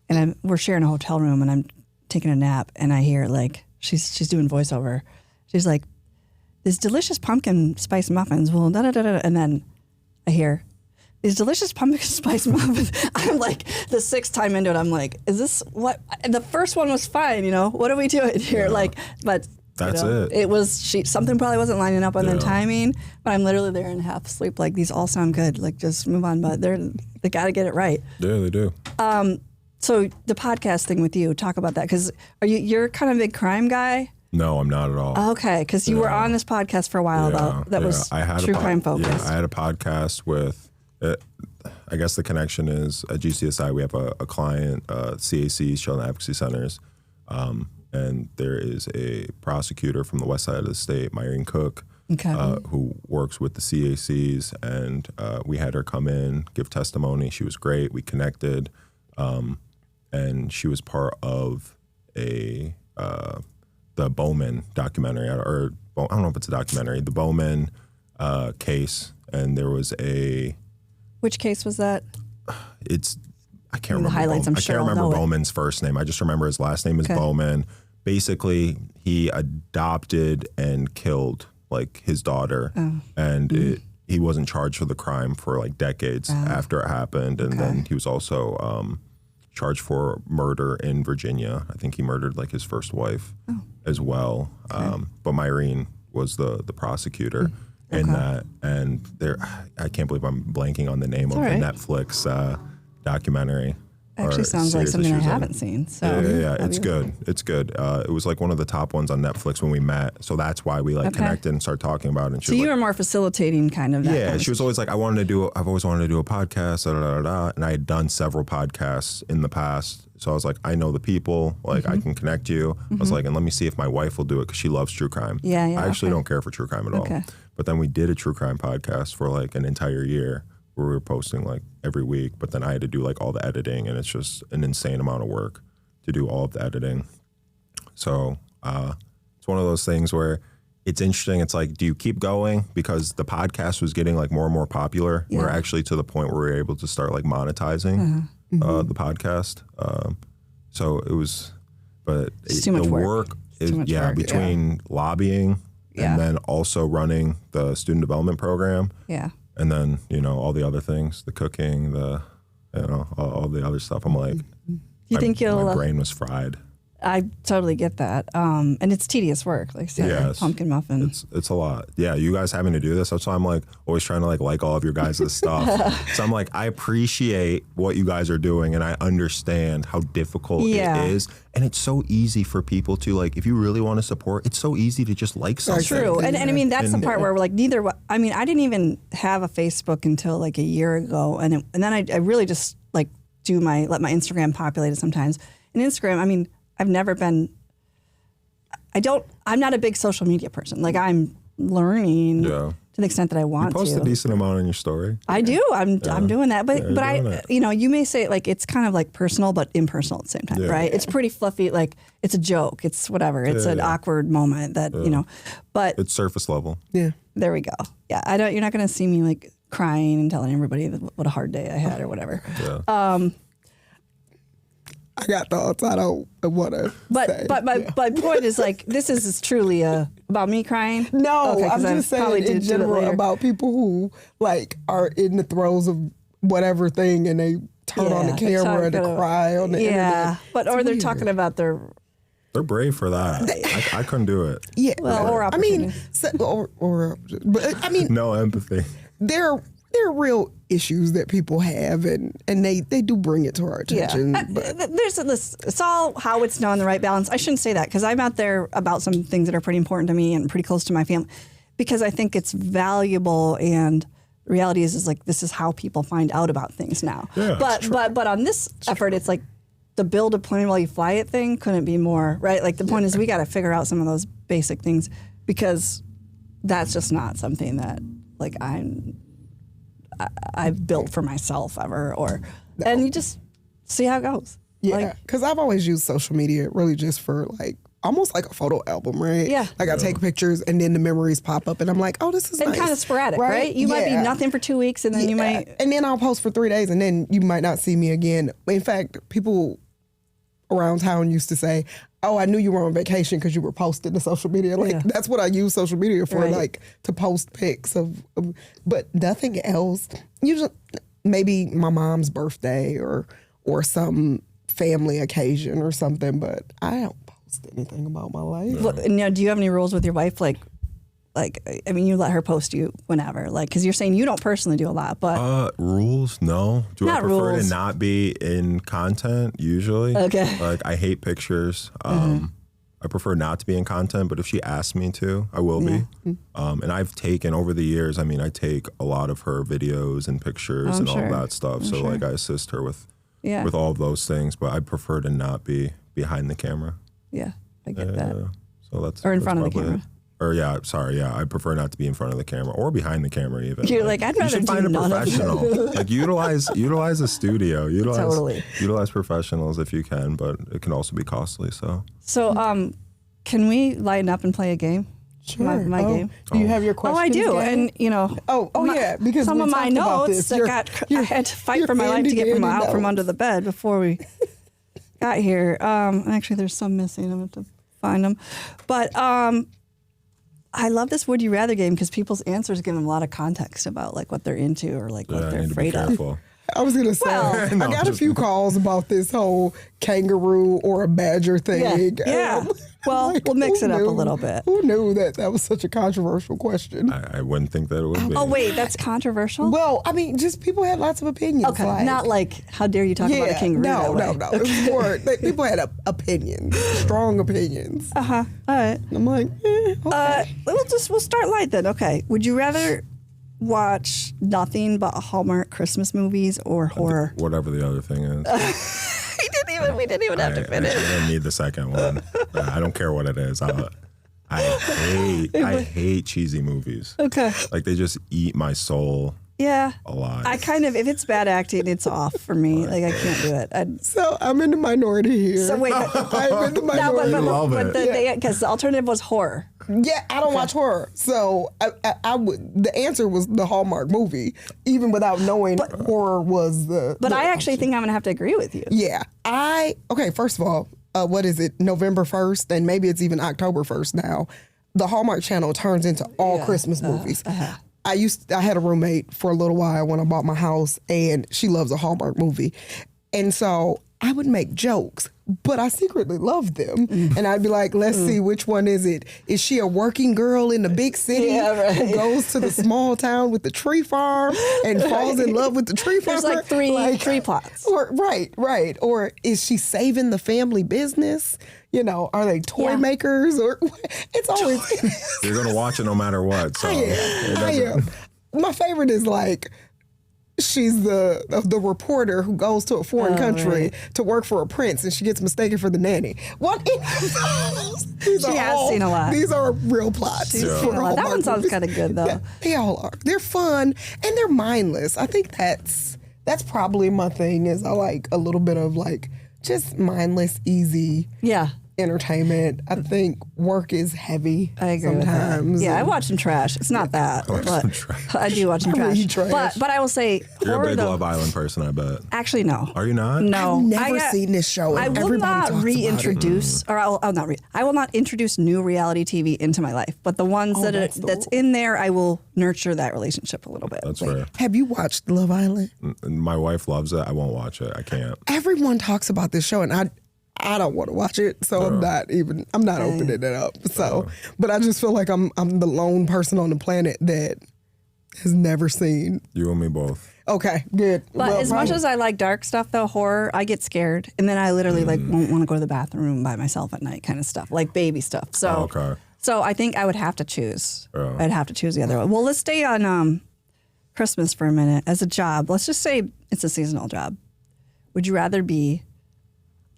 And we're sharing a hotel room, and I'm taking a nap, and I hear like she's doing voiceover. She's like, "These delicious pumpkin spice muffins will da da da da," and then I hear these delicious pumpkin spice muffins. I'm like the 6th time into it. I'm like, "Is this what?" And the first one was fine, you know. What are we doing here? Like, but that's it. It was something probably wasn't lining up on the timing. But I'm literally there in half sleep. Like these all sound good. Like just move on. But they got to get it right. Yeah, they do. So the podcast thing with you, talk about that, because you're kind of a big crime guy? No, I'm not at all. Okay, because you were on this podcast for a while that was true crime focused. Yeah, I had a podcast with, I guess the connection is at GCSI we have a client, CACs, Children Advocacy Centers, and there is a prosecutor from the west side of the state, Myrene Cook, who works with the CACs, and we had her come in, give testimony. She was great. We connected. And she was part of the Bowman documentary, or I don't know if it's a documentary, the Bowman case, and there was a... Which case was that? I can't remember. The highlights, I can't remember Bowman's first name. I just remember his last name is Bowman. Basically, he adopted and killed like his daughter, and he wasn't charged for the crime for like decades after it happened, and then he was also charged for murder in Virginia. I think he murdered like his first wife as well. But Myrene was the prosecutor in that, and I can't believe I'm blanking on the name of the Netflix documentary. Actually sounds like something I haven't seen. So yeah. It's good. It's good. It was like one of the top ones on Netflix when we met. So that's why we like connected and started talking about it. And so you were more facilitating kind of that. Yeah, she was always like, I've always wanted to do a podcast, and I had done several podcasts in the past. So I was like, I know the people, like I can connect you. I was like, and let me see if my wife will do it because she loves true crime. Yeah. I actually don't care for true crime at all. But then we did a true crime podcast for like an entire year, where we were posting like every week, but then I had to do like all the editing, and it's just an insane amount of work to do all of the editing. So it's one of those things where it's interesting. It's like, do you keep going? Because the podcast was getting like more and more popular. We're actually to the point where we were able to start like monetizing the podcast. So it was, but it's too much work. Between lobbying and then also running the student development program. Yeah. And then, all the other things, the cooking, all the other stuff. I'm like, my brain was fried. I totally get that. And it's tedious work, like say, pumpkin muffin. It's a lot. Yeah, you guys having to do this. So I'm like always trying to like all of your guys' stuff. So I'm like, I appreciate what you guys are doing, and I understand how difficult it is. And it's so easy for people to like, if you really want to support, it's so easy to just like something. True. And I mean, that's the part where we're like, I didn't even have a Facebook until like a year ago. And then I really just like let my Instagram populate it sometimes. And Instagram, I mean, I've never been, I'm not a big social media person. Like I'm learning to the extent that I want to. You post a decent amount on your story. I do. I'm doing that. But I, you may say like, it's kind of like personal, but impersonal at the same time, right? It's pretty fluffy. Like it's a joke. It's whatever. It's an awkward moment that, but. It's surface level. Yeah. There we go. Yeah. You're not going to see me like crying and telling everybody what a hard day I had or whatever. Yeah. I got thoughts. I don't want to. But my point is like this is truly about me crying. No, Okay, 'cause I'm just saying in general about people who like are in the throes of whatever thing and they turn on the camera to cry on the internet. Yeah, but or they're talking about their. They're brave for that. I couldn't do it. Yeah, Well, or I mean, opportunity. but I mean, No empathy. there are real issues that people have, and they do bring it to our attention. Yeah. But There's this. It's all how it's done, the right balance. I shouldn't say that because I'm out there about some things that are pretty important to me and pretty close to my family, because I think it's valuable. And the reality is like this is how people find out about things now. Yeah, but on this effort, it's like the build a plane while you fly it thing couldn't be more right. Like the point is we got to figure out some of those basic things because that's just not something that like I've built for myself ever, and you just see how it goes. yeah, because I've always used social media really just for like almost like a photo album, right? Yeah. Like I take pictures and then the memories pop up and I'm like, oh, this is And nice. kind of sporadic, right? You might be nothing for 2 weeks and then you might. And then I'll post for 3 days and then you might not see me again. In fact, people around town used to say, oh, I knew you were on vacation because you were posting to social media. Like that's what I use social media for, like to post pics of, but nothing else. Usually maybe my mom's birthday or some family occasion or something, but I don't post anything about my life. Well, now, do you have any rules with your wife? Like, I mean, you let her post you whenever, like, because you're saying you don't personally do a lot, but Rules? No. Do I Not prefer rules. to not be in content usually? Okay. Like I hate pictures. I prefer not to be in content, but if she asks me to, I will be. And I've taken over the years. I mean, I take a lot of her videos and pictures and all that stuff. So like I assist her with all of those things, but I prefer to not be behind the camera. yeah, I get that. So that's Or in that's front of the probably camera. it. Or I prefer not to be in front of the camera or behind the camera even. You're like, I'd you rather should do find a none of professional. Like utilize a studio. Totally. Utilize professionals if you can, but it can also be costly. So Can we lighten up and play a game? Sure. My game. Do you have your questions? Oh, I do, Gabby? and you know. Yeah, because some we of my talked about notes this. I had to fight for my life to get handy out from notes. under the bed before we got here. Actually, there's some missing. I'm going to have to find them. But I love this Would You Rather game because people's answers give them a lot of context about like what they're into or like what I they're need to be afraid of. careful. I was gonna say I got a few calls about this whole kangaroo or a badger thing. Yeah. Well, like, we'll mix who it up a knew? little bit. Who knew that was such a controversial question? I wouldn't think that it would be. Oh wait, that's controversial. Well, I mean, just people had lots of opinions. Okay, not like how dare you talk about a kangaroo? No, that way. no. It was more people had opinions, strong opinions. All right. I'm like, okay. We'll start light then. Okay. Would you rather watch nothing but Hallmark Christmas movies or horror? Whatever the other thing is. We didn't even have to I finish. don't need the second one. I don't care what it is. I hate cheesy movies. Okay. Like they just eat my soul Yeah. alive. I kind of, if it's bad acting, it's off for me. Like I can't do it. So I'm in the minority here. So wait, I'm in the minority. love it. because the alternative was horror. Yeah, I don't watch horror, so I would. The answer was the Hallmark movie, even without knowing horror was the. But the I actually option. think I'm gonna have to agree with you. Yeah, okay. First of all, what is it? November 1st, and maybe it's even October 1st now. The Hallmark Channel turns into all Christmas movies. I had a roommate for a little while when I bought my house, and she loves a Hallmark movie, and so I would make jokes, but I secretly loved them. And I'd be like, let's see, which one is it? Is she a working girl in the big city who goes to the small town with the tree farm and falls in love with the tree farmer? There's like three plots. Or, right. Or is she saving the family business? You know, are they toy makers? Or it's always... You're going to watch it no matter what. So I am. My favorite is like... She's the reporter who goes to a foreign country to work for a prince, and she gets mistaken for the nanny. What? She has seen a lot. These are real plots. She's seen a lot. That one sounds kind of good though. Yeah, they all are. They're fun and they're mindless. I think that's probably my thing. Is I like a little bit of like just mindless, easy. Yeah. entertainment. I think work is heavy. I agree sometimes. with that. Yeah, I watch some trash. It's not that, but I do watch some read trash. trash. But I will say, You're a horror, big though, Love Island person, I bet. actually, no. Are you not? No, I've never I seen this show. I And will everybody not talks about it. reintroduce, or I will not introduce new reality TV into my life. But the ones that's in there, I will nurture that relationship a little bit. That's fair. Have you watched Love Island? My wife loves it. I won't watch it. I can't. Everyone talks about this show, and I don't want to watch it, so I'm not opening it up. So, but I just feel like I'm the lone person on the planet that has never seen. You and me both. Okay, good. But as much as I like dark stuff, though, horror, I get scared, and then I literally won't want to go to the bathroom by myself at night, kind of stuff, like baby stuff. So, so I think I would have to choose. Oh. I'd have to choose the other one. Well, let's stay on Christmas for a minute as a job. Let's just say it's a seasonal job. Would you rather be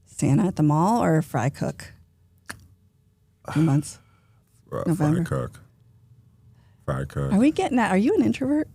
Santa at the mall or a fry cook? 2 months. November. Fry cook. Are we getting that? Are you an introvert?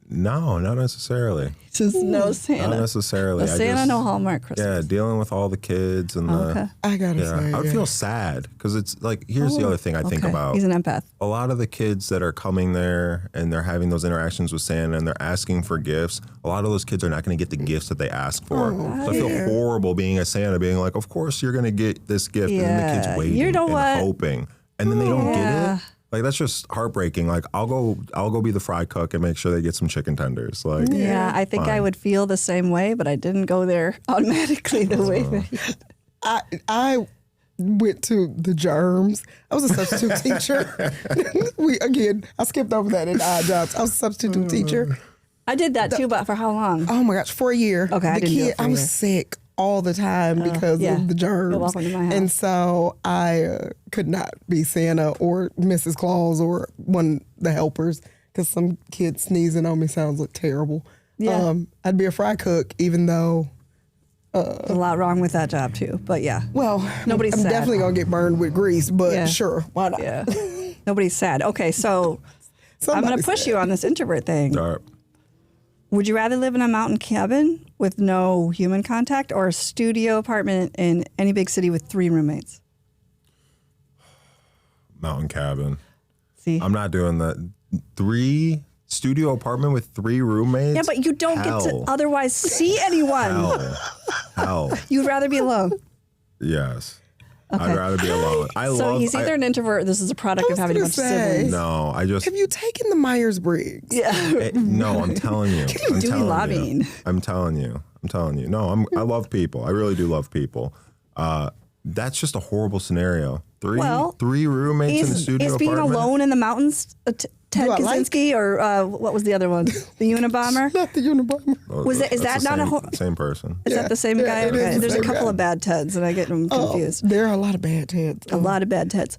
No, not necessarily. Just no Santa. Not necessarily. No Santa, no Hallmark Christmas. Yeah, dealing with all the kids and Okay. I gotta say, I would feel sad because it's like, here's the other thing I think about. He's an empath. A lot of the kids that are coming there and they're having those interactions with Santa and they're asking for gifts, a lot of those kids are not going to get the gifts that they ask for. So I feel horrible being a Santa, being like, of course you're going to get this gift. And then the kids waiting and hoping. And then they don't get it. Like, that's just heartbreaking. Like, I'll go be the fry cook and make sure they get some chicken tenders. Like, Yeah, I think I would feel the same way, but I didn't go there automatically the way that I went to the Germs. I was a substitute teacher. I skipped over that in odd jobs. I was a substitute teacher. I did that too, but for how long? Oh my gosh, for a year. Okay, I didn't do it for a I was year. sick all the time because of the germs. You're welcome to my house. And so I could not be Santa or Mrs. Claus or one of the helpers because some kid sneezing on me sounds like terrible. Yeah. I'd be a fry cook even though. There's a lot wrong with that job too, but yeah. Well, Nobody's I'm sad. definitely going to get burned with grease, but sure, why not? Yeah. Nobody's sad. Okay, so I'm going to push you on this introvert thing. all right. Would you rather live in a mountain cabin with no human contact or a studio apartment in any big city with 3 roommates? Mountain cabin. See? I'm not doing that. 3 studio apartment with 3 roommates? Yeah, but you don't get to otherwise see anyone. Hell. You'd rather be alone. Yes. Okay. I'd rather be alone. He's either an introvert or this is a product of having a bunch of siblings. No, I just. Have you taken the Myers-Briggs? Yeah. No, I'm telling you. I'm doing telling lobbying. You. I'm telling you. No, I love people. I really do love people. That's just a horrible scenario. 3 roommates in a studio Is being apartment? alone in the mountains Ted Kaczynski or what was the other one? The Unabomber? Not the Unabomber. Is that not a same person? Is that the same guy? it is Okay. the There's a same couple guy. of bad Teds, and I get them confused. There are a lot of bad Teds. A lot of bad Teds.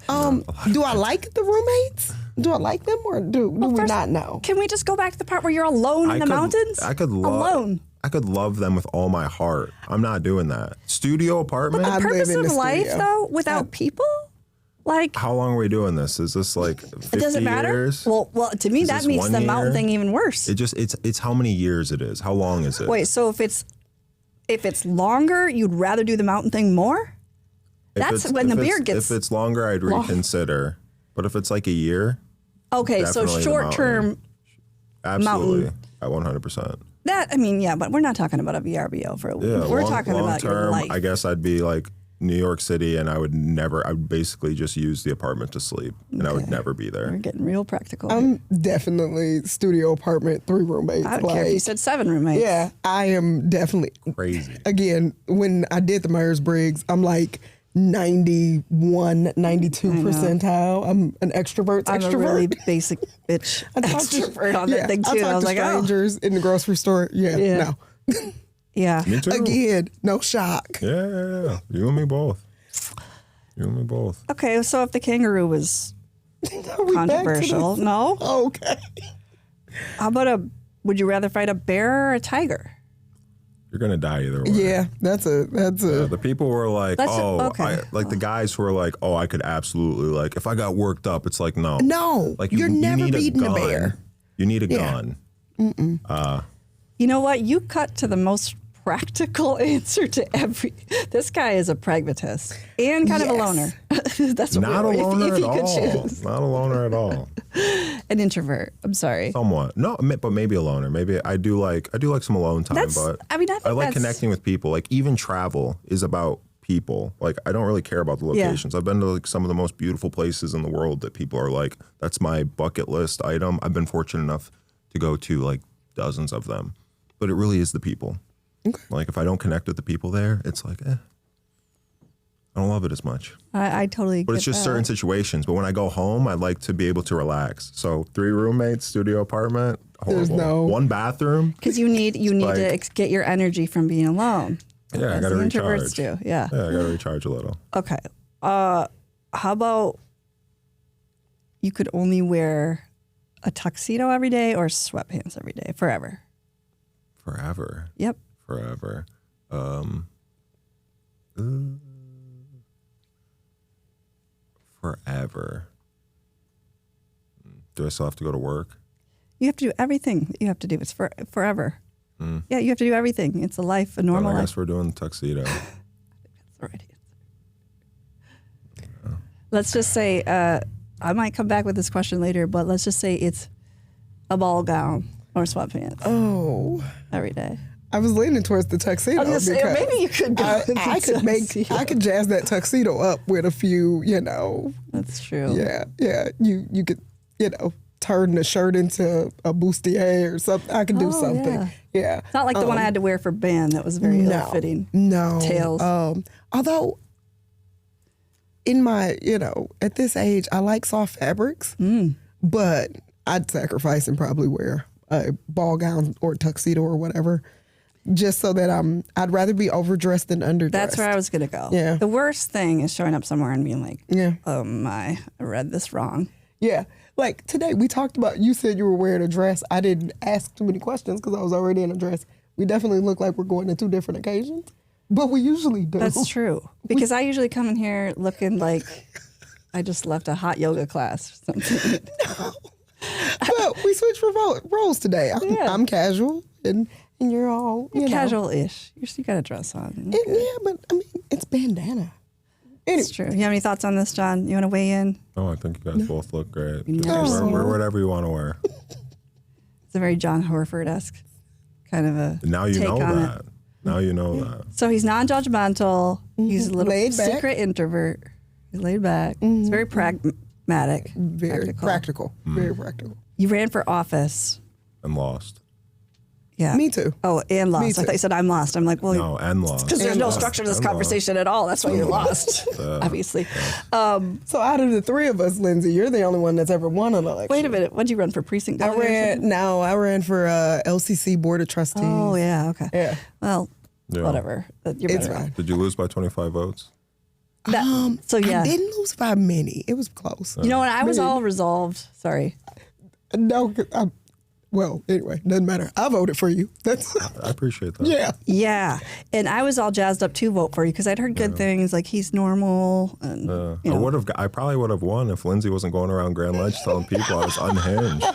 Do I like the roommates? Do I like them or do we not know? Can we just go back to the part where you're alone in the mountains? I could alone. I could love them with all my heart. I'm not doing that. Studio apartment? I'd Purpose live in of the life, studio. though, without people? Like, How long are we doing this? Is this like 50 it doesn't matter. years? Well, to me, Is that this makes 1 the mountain year? thing even worse. It's how many years it is. How long is it? Wait, so if it's longer, you'd rather do the mountain thing more? That's when the beard gets. If it's longer, I'd reconsider. But if it's like a year, Okay, so definitely the short term. absolutely at 100%. That but we're not talking about a VRBO for a week. Yeah, We're long, talking long about your term, life. I guess I'd be like New York City, and I would basically just use the apartment to sleep, and I would never be We're there. getting real practical. I'm definitely studio apartment, 3 roommates. I don't care if you said 7 roommates. Yeah, I am definitely. Crazy. Again, when I did the Myers-Briggs, I'm like 91, 92 percentile. I'm an extrovert. I'm extrovert. a really basic bitch extrovert on that thing too. I I was talk like, to strangers in the grocery store. Yeah. No. yeah. Me too. Again, no shock. Yeah. You and me both. Okay, so if the kangaroo was Are we back to controversial, this? no. Okay. How about would you rather fight a bear or a tiger? You're gonna die either way. Yeah, that's a. The people were like, okay. the guys who were like, oh, I could absolutely, like, if I got worked up, it's like, no. No, Like, you're never need beating a gun. bear. You need a Yeah. gun. You know what? You cut to the most practical answer to every. This guy is a pragmatist and kind of a loner. That's Not a what loner if at he could all. choose. Not a loner at all. An introvert. I'm sorry. Somewhat. No, but maybe a loner. Maybe I do like some alone time, but I mean, I think like that's, connecting with people. Like even travel is about people. Like I don't really care about the locations. I've been to like some of the most beautiful places in the world that people are like, that's my bucket list item. I've been fortunate enough to go to like dozens of them, but it really is the people. Okay. Like if I don't connect with the people there, it's like, I don't love it as much. I totally. But get it's just that. certain situations. But when I go home, I like to be able to relax. So 3 roommates, studio apartment, horrible. There's no- 1 bathroom. Because you need like- to get your energy from being alone. Yeah, I As got to the recharge. introverts do. Yeah. Yeah, I got to recharge a little. Okay. How about you could only wear a tuxedo every day or sweatpants every day forever? Forever. Yep. Forever. Forever. Do I still have to go to work? You have to do everything that you have to do. It's forever. Yeah, you have to do everything. It's a life, a normal I life. guess we're doing the tuxedo. That's the right answer. Let's just say, I might come back with this question later, but let's just say it's a ball gown or sweatpants Oh, every day. I was leaning towards the tuxedo I was gonna say, because maybe you could go with the I could jazz that tuxedo up with a few, That's true. yeah. You could, turn the shirt into a bustier or something. I could do something. Yeah. It's not like the one I had to wear for band that was very ill-fitting. No. Tails. Although in my, at this age, I like soft fabrics, but I'd sacrifice and probably wear a ball gown or tuxedo or whatever, just so that I'd rather be overdressed than underdressed. That's where I was going to go. Yeah. The worst thing is showing up somewhere and being like, Yeah. oh my, I read this wrong. Yeah. Like today, we talked about, you said you were wearing a dress. I didn't ask too many questions because I was already in a dress. We definitely look like we're going to 2 different occasions, but we usually do. That's true. Because I usually come in here looking like I just left a hot yoga class or something. But we switched roles today. I'm casual and you're all, Casual-ish. You got a dress on. Yeah, but I mean, it's bandana. It's true. You have any thoughts on this, John? You want to weigh in? Oh, I think you guys both look great. never Wear whatever you want to wear. It's a very Jon Horford-esque kind of a Now you take know on that. it. Now you know that. So he's non-judgmental. He's a little Laid back. secret introvert. He's laid back. He's very pragmatic. Very practical. Very practical. You ran for office. And lost. Yeah. Me too. Oh, and lost. Me I too. thought you said I'm lost. I'm like, well, No, and lost. because there's And no lost. structure to this And lost. conversation at all. That's why you're lost, obviously. So out of the 3 of us, Lindsay, you're the only one that's ever won an election. Wait a minute. What'd you run for precinct? I delegate or something? ran for LCC Board of Trustees. Oh, yeah. Okay. Yeah. Well, Yeah. whatever. You're It's better off. fine. Did you lose by 25 votes? So, yeah. I didn't lose by many. It was close. You know what? I was all resolved. Sorry. No, well, anyway, doesn't matter. I voted for you. That's I appreciate that. yeah. Yeah. And I was all jazzed up to vote for you because I'd heard good things like he's normal. And, you know. I probably would have won if Lindsay wasn't going around Grand Ledge telling people I was unhinged.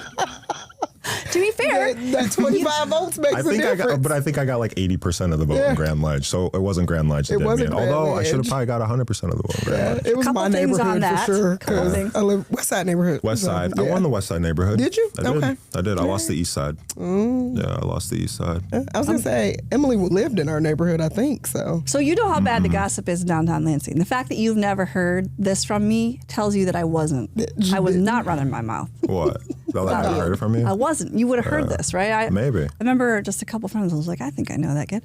To be fair, That 25 votes makes I a think difference. I think I got like 80% of the vote Yeah. in Grand Ledge, so it wasn't Grand Ledge that It did me wasn't in. Grand Although I should have Ledge. probably got 100% of the vote in Grand Ledge. It was Couple my things neighborhood on that. for sure. Couple 'cause things. I live West Side neighborhood. West Side. So, I yeah. won the West Side neighborhood. Did you? I did. Okay. I did. I lost the East Side. Yeah, I lost the East Side. I was gonna say Emily lived in our neighborhood, I think. So so you know how bad the gossip is in downtown Lansing. The fact that you've never heard this from me tells you that I wasn't. I was not running my mouth. What? Well, I never heard it from you? I wasn't. You would have heard this, right? Maybe. I remember just a couple friends. I was like, I think I know that kid.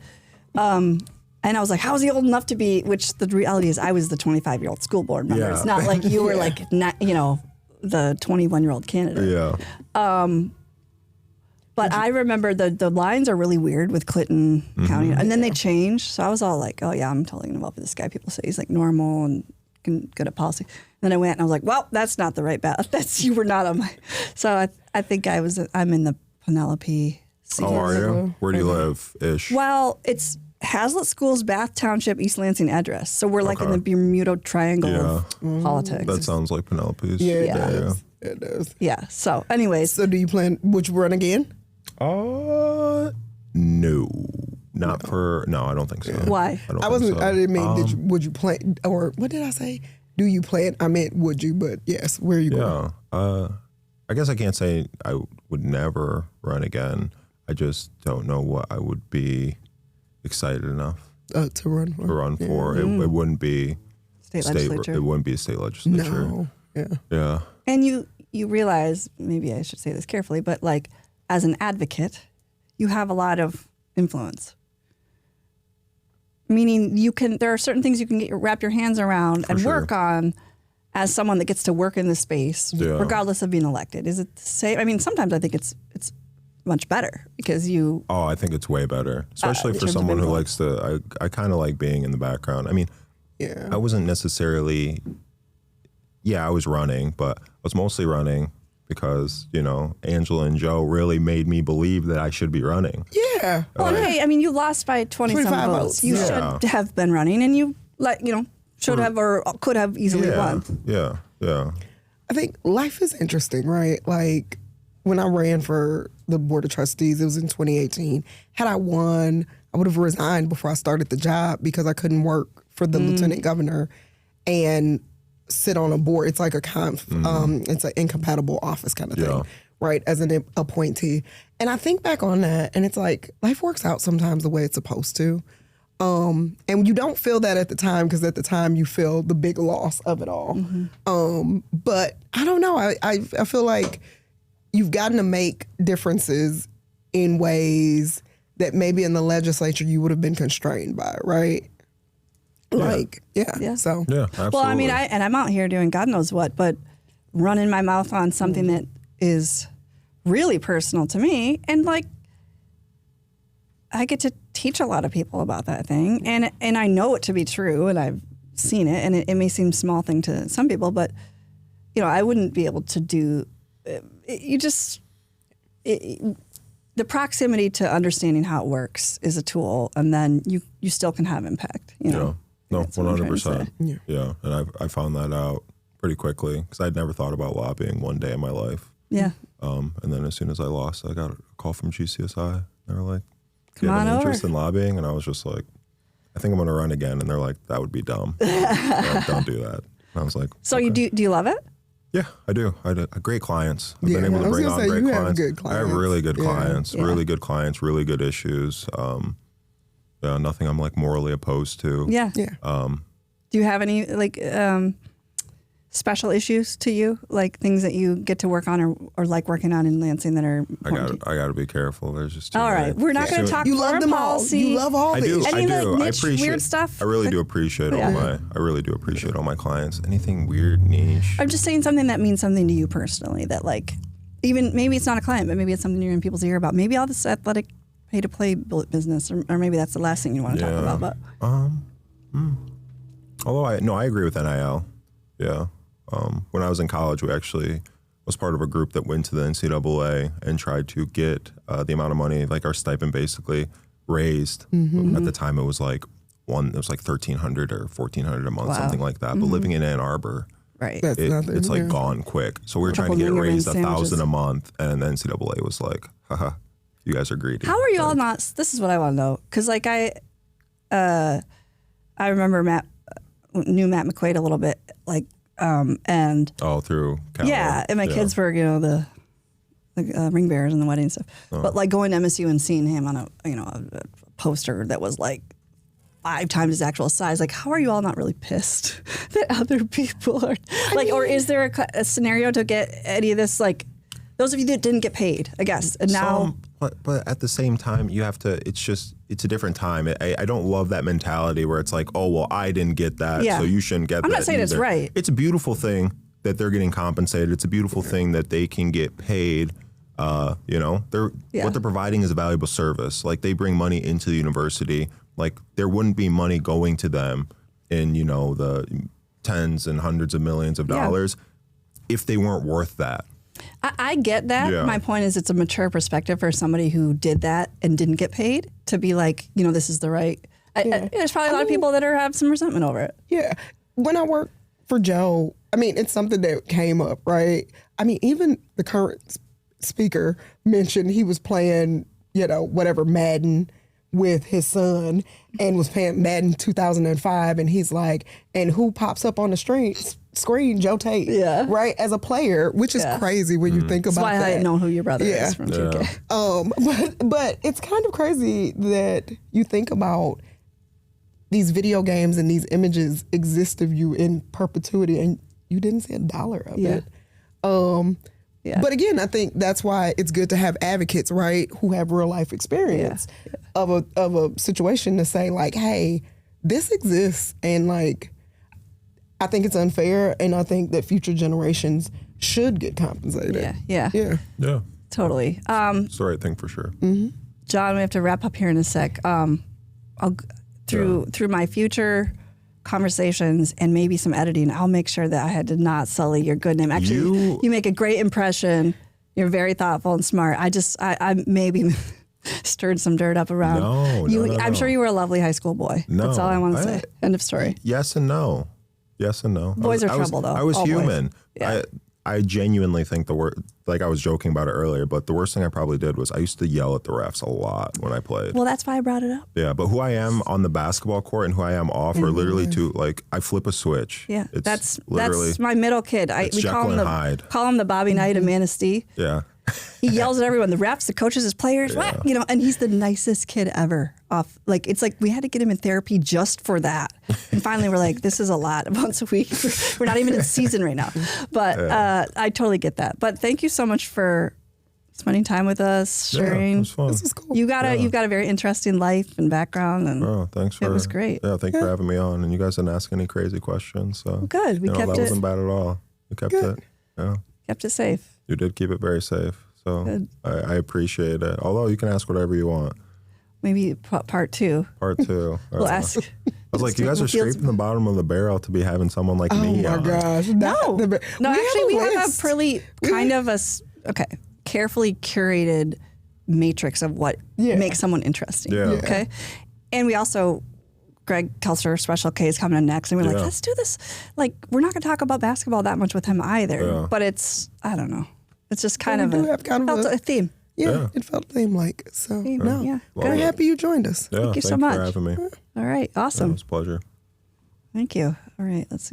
And I was like, how is he old enough to be? Which the reality is, I was the 25-year-old school board member. Yeah. It's not like you were like, not, the 21-year-old candidate. Yeah. But I remember the lines are really weird with Clinton County, and then they changed. So I was all like, oh yeah, I'm totally gonna vote for this guy. People say he's like normal and good at policy. And then I went and I was like, well, that's not the right ballot. You were not on my. So I think I'm in the Penelope seat. How are you? Where do you live, ish? Well, it's Hazlitt Schools, Bath Township, East Lansing address. So we're like in the Bermuda Triangle of politics. That sounds like Penelope's. yeah, it Yeah. does. It does. Yeah. So, anyways, So do you plan? Would you run again? No. Not for no, I don't think so. Why? don't I think wasn't. so. I didn't mean. Would you play? Or what did I say? Do you play it? I meant would you? But yes, where are you going? Yeah. I guess I can't say I would never run again. I just don't know what I would be excited enough To run for. It wouldn't be State legislature. It wouldn't be a state legislature. No. Yeah. Yeah. And you realize, maybe I should say this carefully, but like as an advocate, you have a lot of influence. Meaning there are certain things you can wrap your hands around and work on as someone that gets to work in this space, regardless of being elected. Is it the same? I mean, sometimes I think it's much better because you. Oh, I think it's way better, especially for someone who likes to. I kind of like being in the background. I mean, I wasn't necessarily. Yeah, I was running, but I was mostly running because Angela and Joe really made me believe that I should be running. Yeah. Well, hey, I mean, you lost by 20-some votes. You should have been running, and you should have or could have easily won. Yeah. I think life is interesting, right? Like when I ran for the Board of Trustees, it was in 2018. Had I won, I would have resigned before I started the job because I couldn't work for the lieutenant governor and sit on a board. It's like it's an incompatible office kind of thing, right? As an appointee. And I think back on that and it's like life works out sometimes the way it's supposed to. And you don't feel that at the time because at the time you feel the big loss of it all. But I don't know. I feel like you've gotten to make differences in ways that maybe in the legislature you would have been constrained by, right? Like, so. Yeah, absolutely. Well, I mean, I'm out here doing God knows what, but running my mouth on something that is really personal to me. And like, I get to teach a lot of people about that thing. And I know it to be true and I've seen it and it may seem small thing to some people, but I wouldn't be able to do, the proximity to understanding how it works is a tool and then you still can have impact, No, 100%. Yeah. And I found that out pretty quickly because I'd never thought about lobbying one day in my life. Yeah. And then as soon as I lost, I got a call from GCSI. They were like, "Do you Come have on an over." interest in lobbying?" And I was just like, "I think I'm going to run again." And they're like, "That would be dumb. Don't do that." And I was like, So okay. do you love it? Yeah, I do. I do. Great clients. I've been able to bring on great clients. I have really good clients, really good clients, really good issues. Nothing I'm like morally opposed to. Yeah. Do you have any like special issues to you, like things that you get to work on or like working on in Lansing that are important? I got to be careful. There's just too all many. right. We're not going to talk You love foreign them policy. all. You love all I these. do. Any I do. like I niche appreciate weird stuff. I really do appreciate I really do appreciate all my clients. Anything weird, niche. I'm just saying something that means something to you personally. That like, even maybe it's not a client, but maybe it's something you're in people's ear about. Maybe all this athletic pay-to-play business, or maybe that's the last thing you want to talk about. But Although I agree with NIL. Yeah. When I was in college, we actually was part of a group that went to the NCAA and tried to get the amount of money, like our stipend basically, raised. At the time, it was like $1,300 or $1,400 a month, something like that. But living in Ann Arbor, right, That's nothing. it's like gone quick. So we were trying to get it raised $1,000 a month, and the NCAA was like, haha, you guys are greedy. How are you all not? This is what I want to know, because like I remember knew Matt McQuaid a little bit, like. And through Cal. and my kids were the ring bearers and the wedding and stuff. But like going to MSU and seeing him on a poster that was like 5 times his actual size, like how are you all not really pissed that other people are like? Or is there a scenario to get any of this, like those of you that didn't get paid, I guess, and now. But at the same time, you have to. It's a different time. I don't love that mentality where it's like, oh well, I didn't get that, so you shouldn't get that. I'm not saying either. It's right. It's a beautiful thing that they're getting compensated. It's a beautiful thing that they can get paid. What they're providing is a valuable service. Like they bring money into the university. Like there wouldn't be money going to them in the tens and hundreds of millions of dollars if they weren't worth that. I get that. Yeah. My point is it's a mature perspective for somebody who did that and didn't get paid to be like, this is the right. There's probably a lot of people that have some resentment over it. Yeah. When I worked for Joe, I mean, it's something that came up, right? I mean, even the current speaker mentioned he was playing, whatever, Madden with his son and was playing Madden 2005, and he's like, and who pops up on the screen? Joe Tate, right, as a player, which is crazy when you think about That's why that. I didn't know who your brother is from 2K. But it's kind of crazy that you think about these video games and these images exist of you in perpetuity, and you didn't see $1 of it. But again, I think that's why it's good to have advocates, right, who have real life experience of a situation to say like, hey, this exists, and like, I think it's unfair, and I think that future generations should get compensated. Yeah. Totally. It's the right thing for sure. John, we have to wrap up here in a sec. Through my future conversations and maybe some editing, I'll make sure that I had to not sully your good name. Actually, you make a great impression. You're very thoughtful and smart. I maybe stirred some dirt up around. No. I'm sure you were a lovely high school boy. No, that's all I want to say. End of story. Yes and no. Boys are trouble, though. I was all human. Yeah. I genuinely think like I was joking about it earlier, but the worst thing I probably did was I used to yell at the refs a lot when I played. Well, that's why I brought it up. Yeah, but who I am on the basketball court and who I am off are literally two, like, I flip a switch. Yeah, It's that's my middle kid. We call him the Bobby Knight of Manistee. Yeah. He yells at everyone, the refs, the coaches, his players, and he's the nicest kid ever. It's like we had to get him in therapy just for that. And finally we're like, this is a lot once a week. We're not even in season right now. But I totally get that. But thank you so much for spending time with us, sharing. Yeah, it was fun. This is cool. You've got a very interesting life and background, and thanks for it was great. Yeah, thank you for having me on. And you guys didn't ask any crazy questions. So good. We kept that it. wasn't bad at all. We kept it. Yeah. Kept it safe. You did keep it very safe. So I appreciate it. Although you can ask whatever you want. Maybe part 2. Part 2. We'll ask. I was like, you guys are scraping the bottom of the barrel to be having someone like me on. Oh my gosh. No, actually, we have a list. pretty kind of carefully curated matrix of what makes someone interesting. Yeah. Okay. And we also, Greg Kelser, Special K, is coming in next, and we're like, let's do this. Like, we're not going to talk about basketball that much with him either, but it's, I don't know. It's just kind of a theme. Yeah, it felt theme-like. So, Yeah. Very happy you joined us. Yeah, Thank you so much. for having me. All right. Awesome. It was a pleasure. Thank you. All right. Let's see.